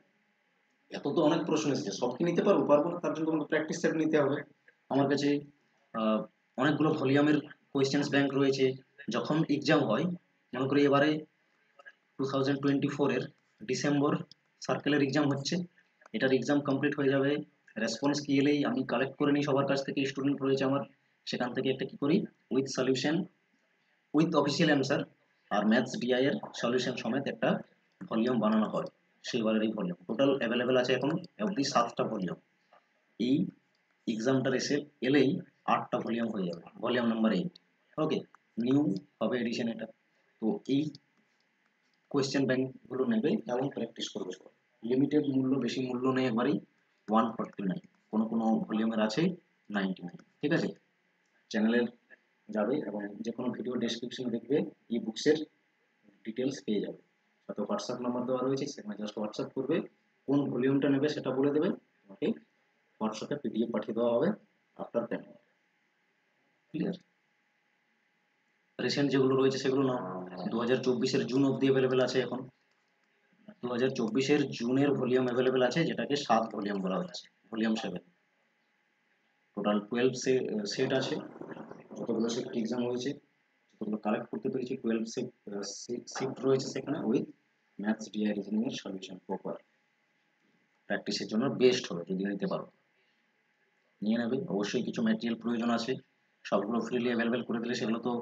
এত তো অনেক প্রশ্ন এসেছে, সব কি নিতে পারবো না, তার জন্য তোমাকে প্র্যাকটিস সেট নিতে হবে। আমার কাছে অনেকগুলো ভলিউমের কোয়েশ্চেন্স ব্যাংক রয়েছে। যখন এক্সাম হয়, মনে করি এবারে 2024-এর ডিসেম্বর সার্কেলের এক্সাম হচ্ছে, এটার এক্সাম কমপ্লিট হয়ে যাবে, রেসপন্স কি এলেই আমি কালেক্ট করে নিই সবার কাছ থেকে, স্টুডেন্ট রয়েছে আমার, সেখান থেকে একটা কি করি, with solution, with official answer আর ম্যাথস ডিআই এর সলিউশন সমেত একটা ভলিউম বানানো হয়। সেইবারের এই ভলিউম টোটাল অ্যাভেলেবেল আছে এখন অবধি 7টা ভলিউম। এই এক্সামটার এলেই 8টা ভলিউম হয়ে যাবে, ভলিউম নাম্বার 8। ওকে, নিউ হবে এডিশন এটা। তো এই কোয়েশ্চেন ব্যাংকগুলো নেবে এবং প্র্যাকটিস করবে সবাই। লিমিটেড মূল্য, বেশি মূল্য নেই, একবারই 149, কোনো কোনো ভলিউমের আছে 99। ঠিক আছে, চ্যানেলের যাবে এবং যে কোনো ভিডিও ডেসক্রিপশনে দেখবে ই বুকসের ডিটেলস পেয়ে যাবে, সাথে হোয়াটসঅ্যাপ নাম্বার দেওয়া রয়েছে, সেখানে জাস্ট হোয়াটসঅ্যাপ করবে, কোন ভলিউমটা নেবে সেটা বলে দেবে, তোমাকে হোয়াটসঅ্যাপে পিডিএফ পাঠিয়ে দেওয়া হবে আফটার পেমেন্ট। ক্লিয়ার? রিসেন্ট যেগুলো রয়েছে সেগুলো না, 2024-এর জুন অবধি অ্যাভেলেবেল আছে এখন, 2024-এর জুনের ভলিউম অ্যাভেলেবেল আছে, যেটাকে 7 ভলিউম বলা হচ্ছে, ভলিউম 7। টোটাল 12 সেট আছে, যতগুলো শিফট এক্সাম হয়েছে, যতগুলো কালেক্ট করতে পেরেছি, 12 শিফট রয়েছে সেখানে, উইথ ম্যাথস ডিআই রিজনিং এর সলিউশন প্রপার। প্র্যাকটিসের জন্য বেস্ট হবে যদি নিতে পারো, নিয়ে নেবে। অবশ্যই কিছু ম্যাটেরিয়াল প্রয়োজন আছে, সবগুলো ফ্রিলি অ্যাভেলেবেল করে দিলে সেগুলো তো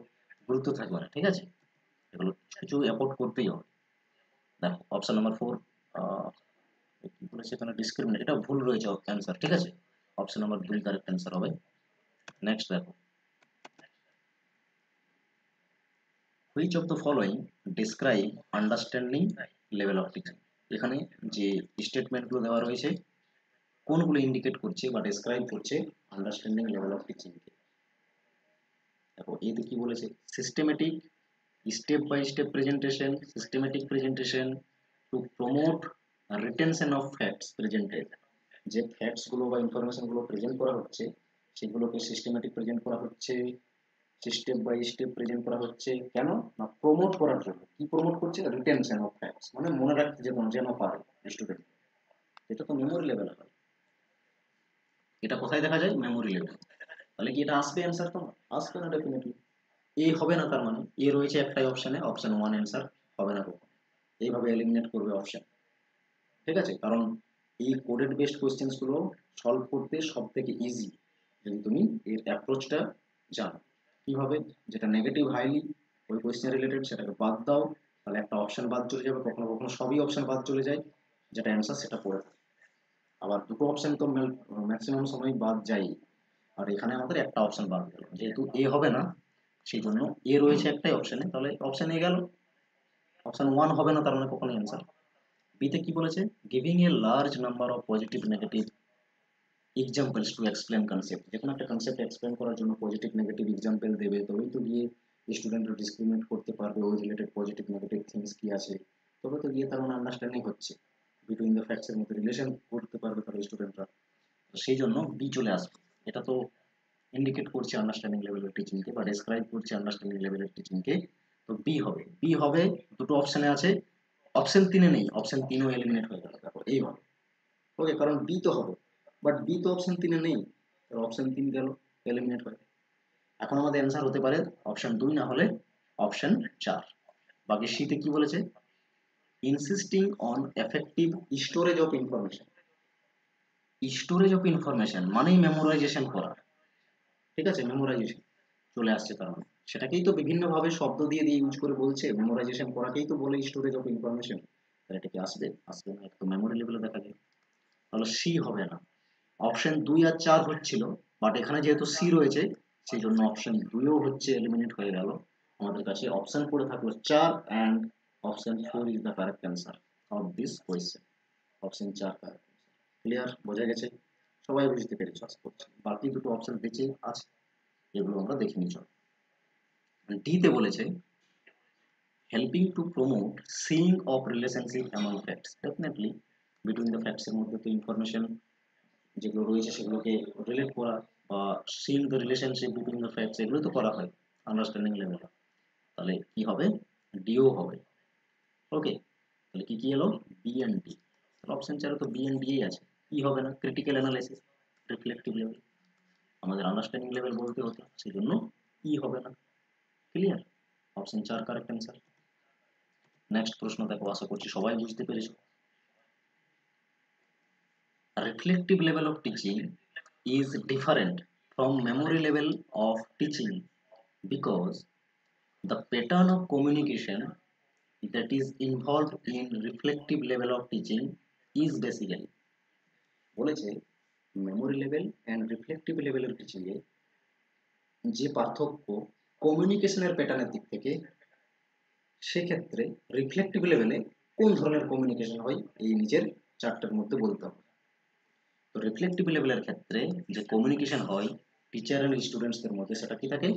গুরুত্ব থাকবে না, ঠিক আছে, এগুলো কিছু অ্যাফোর্ড করতেই হবে। দেখো অপশন নাম্বার 4 কি বলেছে এখানে, ডিসক্রিমিনেট, এটা ভুল রয়েছে অ্যান্সার, ঠিক আছে, অপশন নাম্বার 2 কারেক্ট অ্যান্সার হবে। নেক্সট দেখো, which of the following describe understanding level of teaching. এখানে যে স্টেটমেন্টগুলো দেওয়া রয়েছে কোনগুলো ইন্ডিকেট করছে বা ডেসক্রাইব করছে আন্ডারস্ট্যান্ডিং লেভেল অফ টিচিংকে। দেখো এতে কি বলেছে, systematic step by step presentation, systematic presentation to promote retention of facts presented. যে ফ্যাক্টসগুলো বা ইনফরমেশনগুলো প্রেজেন্ট করা হচ্ছে সেগুলোকে সিস্টেমেটিক প্রেজেন্ট করা হচ্ছে, স্টেপ বাই স্টেপ প্রেজেন্ট করা হচ্ছে, কেন না প্রমোট করার জন্য। কি প্রমোট করছে, রিটেনশন অফ ফ্যাক্টস, মানে মনে রাখতে যেন পারে স্টুডেন্ট, এটা তো মেমোরি লেভেল হয়, এটা কোথায় দেখা যায়, মেমোরি লেভেল। তাহলে কি এটা আসবে অ্যান্সার, তো আসবে না ডেফিনেটলি, এ হবে না, তার মানে এ রয়েছে একটাই অপশনে, অপশন 1 অ্যান্সার হবে না কখনো, এইভাবে এলিমিনেট করবে অপশন। ঠিক আছে, কারণ এই কোডেড বেসড কোয়েশ্চেন্স গুলো সলভ করতে সব থেকে ইজি যদি তুমি এর অ্যাপ্রোচটা জানো। কিভাবে, যেটা নেগেটিভ হাইলি ওই কোয়েশ্চেন রিলেটেড সেটাকে বাদ দাও, তাহলে একটা অপশন বাদ চলে যাবে, কখনো কখনো সবই অপশন বাদ চলে যায়, যেটা অ্যান্সার সেটা পড়ে থাকে। আবার দুটো অপশন তো ম্যাক্সিমাম সময় বাদ যায়, আর এখানে আমাদের একটা অপশন বাদ গেল, যেহেতু এ হবে না সেই জন্য এ রয়েছে একটাই অপশনে, তাহলে অপশন এ গেল, অপশন 1 হবে না, তার মানে কখনো অ্যান্সার। বিতে কি বলেছে, giving a large number of positive negative examples to explain concept. যে কোনো একটা কনসেপ্ট এক্সপ্লেন করার জন্য পজিটিভ নেগেটিভ এক্সাম্পল দেবে, তবেই তো গিয়ে স্টুডেন্টরা ডিসক্রিমিনেট করতে পারবে ওই রিলেটেড পজিটিভ নেগেটিভ থিংস কি আছে, তবে তো গিয়ে তার মানে আন্ডারস্ট্যান্ডিং হচ্ছে, বিটুইন দ্য ফ্যাক্টসের মধ্যে রিলেশন করতে পারবে তার স্টুডেন্টরা, সেই জন্য বি চলে আসবে। এটা তো ইন্ডিকেট করছে আন্ডারস্ট্যান্ডিং লেভেলের টিচিংকে বা ডেসক্রাইব করছে আন্ডারস্ট্যান্ডিং লেভেলের টিচিংকে, তো বি হবে। বি হবে, দুটো অপশনে আছে, অপশন 3-এ নেই, অপশন 3ও এলিমিনেট হয়ে গেল, দেখো এইভাবে। ওকে, কারণ বি তো হবে, বাট বি তো অপশন 3-এ নেই, অপশন 3 গেল, এলিমিনেট হয়। এখন আমাদের অ্যান্সার হতে পারে অপশন 2 না হলে অপশন 4। বাকি সিতে কি বলেছে, ইনসিস্টিং on effective storage of information. Storage of information মানেই মেমোরাইজেশন করা, ঠিক আছে, মেমোরাইজেশন চলে আসছে, তার মানে সেটাকেই তো বিভিন্নভাবে শব্দ দিয়ে দিয়ে ইউজ করে বলছে, মেমোরাইজেশন করাকেই তো বলে স্টোরেজ অফ ইনফরমেশন। তাহলে এটা কি আসবে, আসবে না, একটু মেমোরি লেভেলে দেখা যায়। তাহলে সি হবে না। অপশন 2 আর 4 হচ্ছিল, বাট এখানে যেহেতু সি রয়েছে সেই জন্য অপশন 2ও হচ্ছে এলিমিনেট হয়ে গেল। আমাদের কাছে অপশন পড়ে থাকলো 4 and option 4 is the correct answer of this question. Option 4 correct. Clear? বোঝা গেছে? সবাই বুঝতে পেরেছো আশা করছি। বাকি দুটো অপশন বেঁচে আছে, এগুলো আমরা দেখে নিই। চলো, ডি তে বলেছে helping to promote seeing of relationship among facts. Definitely between the facts এর মধ্যে তো ইনফরমেশন যেগুলো রয়েছে সেগুলোকে রিলেট করা বা seeing the relationship between the facts, এগুলো তো করা হয় আন্ডারস্ট্যান্ডিং লেভেলে। তাহলে কি হবে? ডিও হবে। ওকে, তাহলে কি কি এলো? B and D. অপশন 4 তো বি এন্ড ডি আছে। কি হবে না? ক্রিটিক্যাল অ্যানালাইসিস, রিফ্লেক্টিভ লেভেল, আমাদের আন্ডারস্ট্যান্ডিং লেভেল বলতে হতো, সেই জন্য ই হবে না। Clear? Option 4 correct answer. Next প্রশ্ন দেখো, আশা করছি সবাই বুঝতে পেরেছো। Reflective level of teaching is different from memory level of teaching because the pattern of communication that is involved in reflective level of teaching is basically বলেছে মেমোরি লেভেল অ্যান্ড রিফ্লেক্টিভ লেভেলের টিচিং এ যে পার্থক্য কমিউনিকেশনের প্যাটার্নের দিক থেকে, সেক্ষেত্রে রিফ্লেক্টিভ লেভেলে কোন ধরনের কমিউনিকেশন হয় এই নিচের চারটার মধ্যে বলতে হবে। তো রিফ্লেক্টিভ লেভেলের ক্ষেত্রে যে কমিউনিকেশন হয় টিচার এন্ড স্টুডেন্টসদের মধ্যে, সেটা কি থাকে?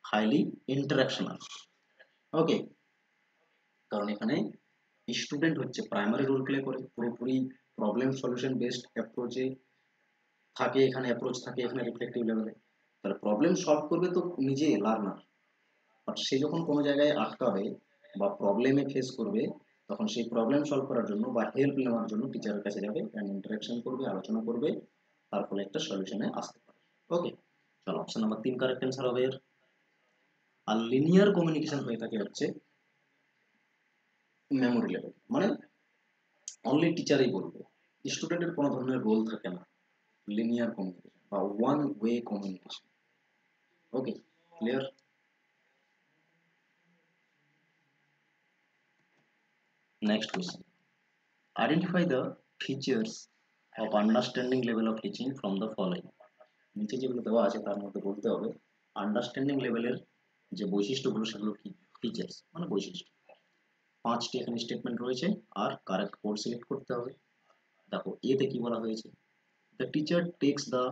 হাইলি ইন্টারাকশনাল। ওকে, কারণ এখানে স্টুডেন্ট হচ্ছে প্রাইমারি রোল প্লে করে, পুরোপুরি প্রবলেম সলিউশন বেসড অ্যাপ্রোচে থাকে, এখানে অ্যাপ্রোচ থাকে এখানে রিফ্লেক্টিভ লেভেলে। তাহলে প্রবলেম সলভ করবে তো নিজে লার্নার, বাট সে যখন কোনো জায়গায় আটকাবে বা প্রবলেমে ফেস করবে, তখন সেই প্রবলেম সলভ করার জন্য বা হেল্প নেওয়ার জন্য টিচারের কাছে যাবে অ্যান্ড ইন্টারাকশন করবে, আলোচনা করবে, তার ফলে একটা সলিউশনে আসতে পারে। ওকে, চলো অপশন নাম্বার 3 কারেক্ট অ্যান্সার হবে এর। আর লিনিয়ার কমিউনিকেশন হয়ে থাকে হচ্ছে মেমোরি লেভেল, মানে অনলি টিচারই বলবে, স্টুডেন্টের কোনো ধরনের রোল থাকে না। লিনিয়ার কমিউনিকেশন বা one way communication. Okay, clear? Next question, identify the features of understanding level of teaching from the following. নিচে যেগুলো দেওয়া আছে তার মধ্যে বলতে হবে আন্ডারস্ট্যান্ডিং লেভেলের যে বৈশিষ্ট্যগুলো সেগুলো কি, ফিচার্স মানে বৈশিষ্ট্য। 5টি এখানে স্টেটমেন্ট রয়েছে আর কারেক্ট কোড সিলেক্ট করতে হবে। দেখো এতে কি বলা হয়েছে, the teacher text the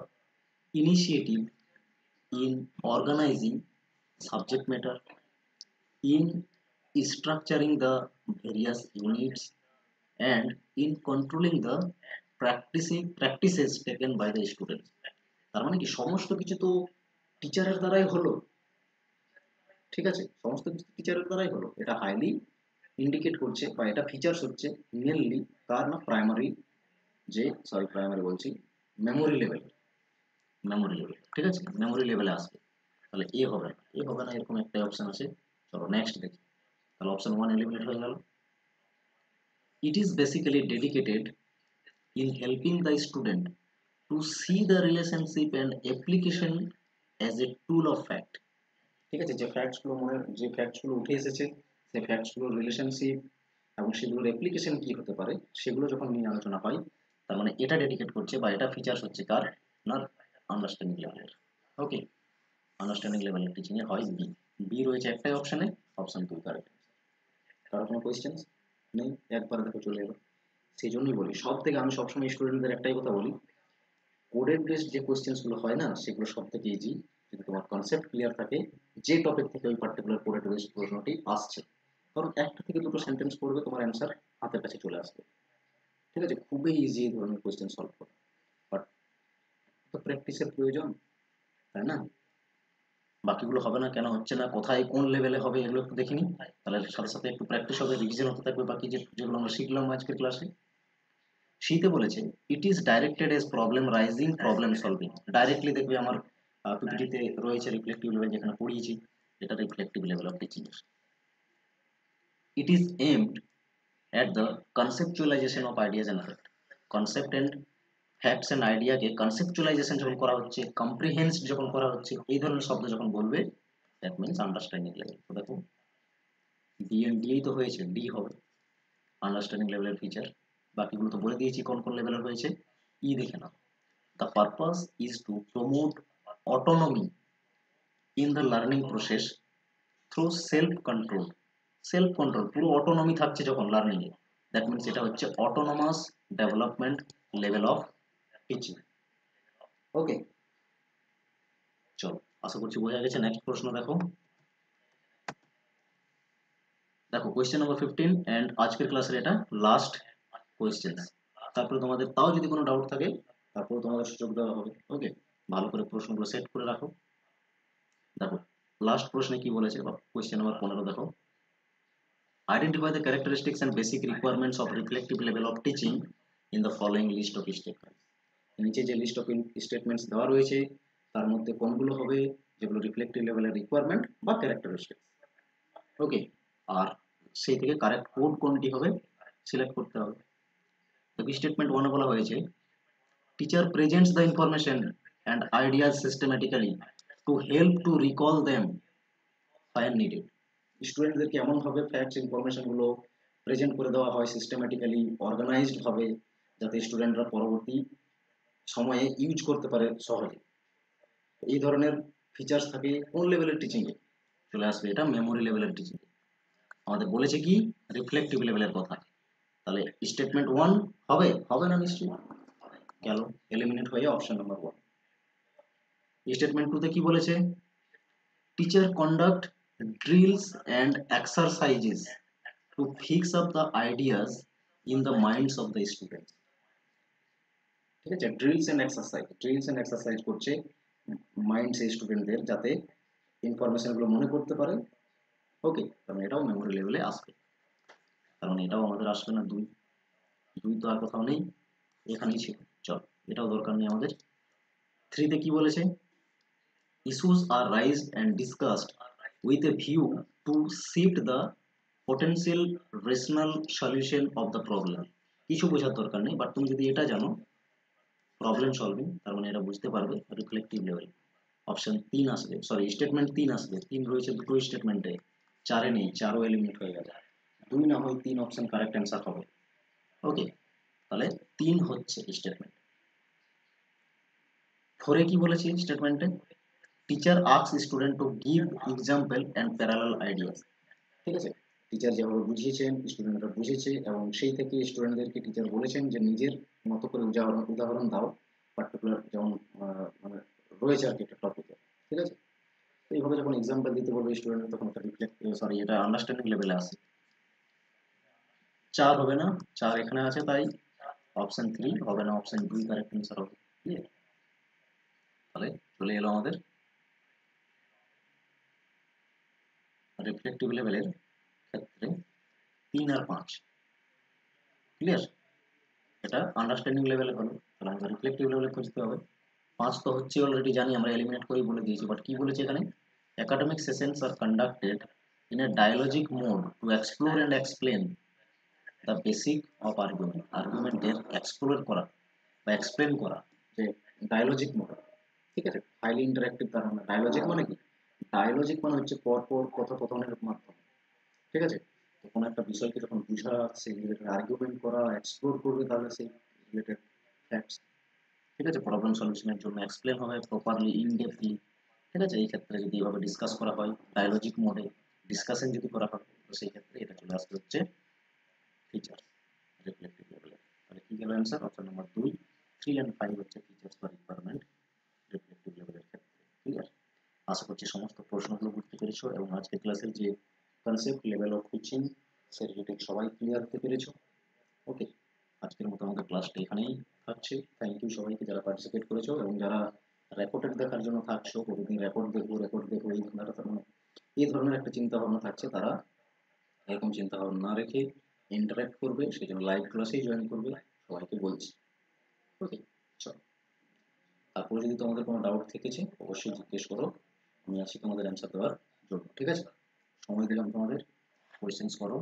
initiative in organizing subject matter, in structuring the various units, and in controlling the practices taken by the students. তার মানে কি সমস্ত কিছু তো টিচারের দ্বারাই হলো, ঠিক আছে? সমস্ত কিছু টিচারের দ্বারাই হলো, এটা হাইলি ইন্ডিকেট করছে বা এটা ফিচার্স হচ্ছে মেনলি কার না, প্রাইমারি প্রাইমারি বলছি, মেমোরি লেভেল। মেমোরি লেভেল, ঠিক আছে, মেমোরি লেভেলে আসবে। তাহলে এ হবে না, এ হবে না, এরকম একটা অপশন আছে। চলো নেক্সট দেখি। তাহলে অপশন 1 এলিমিনেট হয়ে গেল। It is basically dedicated in helping the student to see the relationship and application as a tool of fact. ঠিক আছে, যে ফ্যাক্টসগুলো উঠে এসেছে, সেই ফ্যাক্টসগুলোর রিলেশনশিপ এবং সেগুলোর অ্যাপ্লিকেশন কি হতে পারে সেগুলো যখন নিয়ে আলোচনা হয়, তার মানে এটা ডেডিকেট করছে বা এটা ফিচার্স হচ্ছে কার না, আন্ডারস্ট্যান্ডিং লেভেলের। ওকে, আন্ডারস্ট্যান্ডিং লেভেলের টিচিং এ হয় বি। বি রয়েছে একটাই অপশনে, অপশন 2 কারেক্ট। কারো কোনো কোয়েশ্চেন নেই? একবার দেখো চলে এলো। সেই জন্যই বলি, সব থেকে আমি সবসময় স্টুডেন্টদের একটাই কথা বলি, কোডেড বেসড যে কোয়েশ্চেন্স গুলো হয় না সেগুলো সব থেকে ইজি, যদি তোমার কনসেপ্ট ক্লিয়ার থাকে যে টপিক থেকে ওই পার্টিকুলার কোডেড বেসড প্রশ্নটি আসছে। কারণ একটা থেকে দুটো সেন্টেন্স পড়বে, তোমার অ্যান্সার হাতের কাছে চলে আসবে। ঠিক আছে, খুবই ইজি এই ধরনের কোয়েশ্চেন সলভ করা, বাট তো প্র্যাকটিসের প্রয়োজন, তাই না? বাকিগুলো হবে না কেন, হচ্ছে না, কোথায় কোন লেভেলে হবে এগুলো একটু দেখিনি। তাহলে সাথে সাথে একটু প্র্যাকটিস হবে, রিভিশন হতে থাকবে বাকি যেগুলো আমরা শিখলাম আজকের ক্লাসে। শীতে বলেছে it is directed as problem raising problem solving. Directly দেখবে আমার পিপিটিতে রয়েছে রিফ্লেক্টিভ লেভেল, যেখানে পড়িয়েছি এটা reflective level of teaching. It is aimed at the conceptualization of ideas and fact. Concept and facts and আইডিয়াকে কনসেপচুয়ালাইজেশন যখন করা হচ্ছে, কম্প্রিহেন্সড যখন করা হচ্ছে, এই ধরনের শব্দ যখন বলবে, দ্যাট মিন্স আন্ডারস্ট্যান্ডিং লেভেল। তো দেখো ডি এন্ড ডি তো হয়েছে, ডি হবে আন্ডারস্ট্যান্ডিং লেভেলের ফিচার। বাকিগুলো তো বলে দিয়েছি কোন কোন লেভেলের হয়েছে। ই দেখে নাও, the purpose is to promote autonomy in the learning process through self control. Self control, পুরো অটোনমি থাকছে যখন লার্নিং এ, দ্যাট মিনস এটা হচ্ছে autonomous development level of teaching. Okay, চলো, আশা করছি বোঝা গেছে। নেক্সট প্রশ্ন দেখো। দেখো কোয়েশ্চেন নাম্বার 15 এন্ড আজকের ক্লাসের এটা লাস্ট কোয়েশ্চেন। তারপরে তোমাদের তাও যদি কোনো ডাউট থাকে তারপরে তোমাদের সুযোগ দেওয়া হবে। ওকে, ভালো করে প্রশ্নগুলো সেট করে রাখো। দেখো লাস্ট প্রশ্নে কি বলেছে, বা কোয়েশ্চেন নাম্বার 15 দেখো, identify the characteristics and basic requirements of reflective level of teaching in the following list of statements. নিচে যে লিস্ট অফ স্টেটমেন্টস দেওয়া রয়েছে তার মধ্যে কোনগুলো হবে যেগুলো রিফ্লেক্টিভ লেভেলের রিকোয়ারমেন্ট বা ক্যারেক্টারিস্টিক্স। ওকে, আর সেই থেকে কারেক্ট কোড কোনটি হবে সিলেক্ট করতে হবে। তো স্টেটমেন্ট 1 বলা হয়েছে, teacher presents the information and ideas systematically to help to recall them fine needed. স্টুডেন্টদেরকে এমনভাবে ফ্যাক্টস ইনফরমেশনগুলো প্রেজেন্ট করে দেওয়া হয় সিস্টেম্যাটিক্যালি, অর্গানাইজড ভাবে, যাতে স্টুডেন্টরা পরবর্তী সময়ে ইউজ করতে পারে সহজে। এই ধরনের ফিচার্স থাকে কোন লেভেলের টিচিংয়ে চলে আসবে, এটা মেমোরি লেভেলের টিচিং। আমাদের বলেছে কি রিফ্লেক্টিভ লেভেলের কথা, তাহলে স্টেটমেন্ট 1 হবে, হবে না নিশ্চয়ই, গেল এলিমিনেট হয়ে অপশন নাম্বার 1। স্টেটমেন্ট 2 তে কি বলেছে, teacher conduct drills and exercises to fix up the ideas in the minds of the students. ঠিক আছে, ড্রিলস এন্ড এক্সারসাইজ করছে মাইন্ডস স্টুডেন্টদের, যাতে ইনফরমেশনগুলো মনে করতে পারে। ওকে, কারণ এটাও মেমোরি লেভেলে আসবে, কারণ এটাও আমাদের আসবে না, দুই দুই তো আর কোথাও নেই, এখানেই ছিল। চল, এটাও দরকার নেই আমাদের। 3 তে কি বলেছে, issues are raised and discussed with a view to shift the potential rational solution of the problem। কিছু বোঝার দরকার নেই, বাট তুমি যদি এটা জানো প্রবলেম সলভিং, তার মানে এটা বুঝতে পারবে রিফ্লেক্টিভ লেভেল। অপশন 3 আসবে, সরি স্টেটমেন্ট 3 আসবে। 3 রয়েছে দুটো স্টেটমেন্টে, 4-এ নেই, 4ও এলিমিনেট হয়ে গেল। 2 না হয় 3 অপশন কারেক্ট অ্যান্সার হবে। ওকে, তাহলে 3 হচ্ছে স্টেটমেন্ট। 4-এ কি বলেছি স্টেটমেন্টে, teacher asks student to give example and parallel ideas. ঠিক আছে, টিচার যেভাবে বুঝিয়েছেন স্টুডেন্টরা বুঝেছে, এবং সেই থেকে স্টুডেন্টদেরকে টিচার বলেছেন যে নিজের মতো করে উদাহরণ দাও, পার্টিকুলার যেমন মানে রয়েছে আর কি একটা টপিকে। ঠিক আছে, তো এইভাবে যখন এক্সাম্পল দিতে বলবে স্টুডেন্ট, তখন একটা রিফ্লেক্ট, সরি এটা আন্ডারস্ট্যান্ডিং লেভেলে আসে। 4 হবে না, 4 এখানে আছে, তাই অপশন 3 হবে না, অপশন 2 কারেক্ট অ্যান্সার হবে। তাহলে চলে এলো আমাদের রিফ্লেক্টিভ লেভেলের ক্ষেত্রে 3 আর 5। ক্লিয়ার, এটা আন্ডারস্ট্যান্ডিং লেভেলে হলো, তাহলে আমাদের রিফ্লেক্টিভ লেভেলে খুঁজতে হবে। 5 তো হচ্ছে অলরেডি জানি আমরা, এলিমিনেট করেই বলে দিয়েছি, বাট কি বলেছে এখানে, academic sessions are conducted in a dialogic mode to explore and explain the basic of argument. আর্গুমেন্টের এক্সপ্লোর করা বা এক্সপ্লেন করা, যে ডায়ালজিক মোড। ঠিক আছে, হাইলি ইন্টারেক্টিভ, তার মানে ডায়ালজিক মানে কি, ডায়ালজিক মানে হচ্ছে পরপর কথোপকথনের মাধ্যমে। ঠিক আছে, তো কোনো একটা বিষয়কে যখন বুঝা, সেই রিলেটেড আর্গুমেন্ট করা, এক্সপ্লোর করবে, তাহলে সেই রিলেটেড ফ্যাক্টস। ঠিক আছে, প্রবলেম সলিউশনের জন্য এক্সপ্লেন হবে প্রপারলি, ইন ডেপথলি। ঠিক আছে, এই ক্ষেত্রে যদি এভাবে ডিসকাস করা হয়, ডায়ালজিক মোডে ডিসকাশন যদি করা হয়, তো সেই ক্ষেত্রে এটা চলে আসবে হচ্ছে ফিচার্স রিফ্লেক্টিভ লেভেলে। তাহলে কি গেল অ্যান্সার, অপশন নাম্বার 2, 3 এন্ড 5 হচ্ছে ফিচার্স বা রিকোয়ারমেন্ট রিফ্লেক্টিভ লেভেলের ক্ষেত্রে। ক্লিয়ার, আশা করছি সমস্ত প্রশ্নগুলো বুঝতে পেরেছো, এবং আজকের ক্লাসের যে concept level of teaching say related সবাই ক্লিয়ার হতে পেরেছো। ওকে, আজকের মতো আমাদের ক্লাসটা এখানেই থাকছে। থ্যাংক ইউ সবাইকে যারা পার্টিসিপেট করেছো, এবং যারা রেকর্ডেড দেখার জন্য থাকছো, প্রতিদিন রেকর্ড দেখবো এই ধরনের একটা চিন্তা ভাবনা থাকছে, তারা এরকম চিন্তা ভাবনা না রেখে ইন্টারাক্ট করবে, সেই জন্য লাইভ ক্লাসেই জয়েন করবে, সবাইকে বলছি। ওকে, চলো, তারপরে যদি তোমাদের কোনো ডাউট থেকেছে অবশ্যই জিজ্ঞেস করো, আমি আছি তোমাদের অ্যান্সার দেওয়ার জন্য। ঠিক আছে, সময় দিলাম তোমাদের, কোয়েশ্চেন্স করো।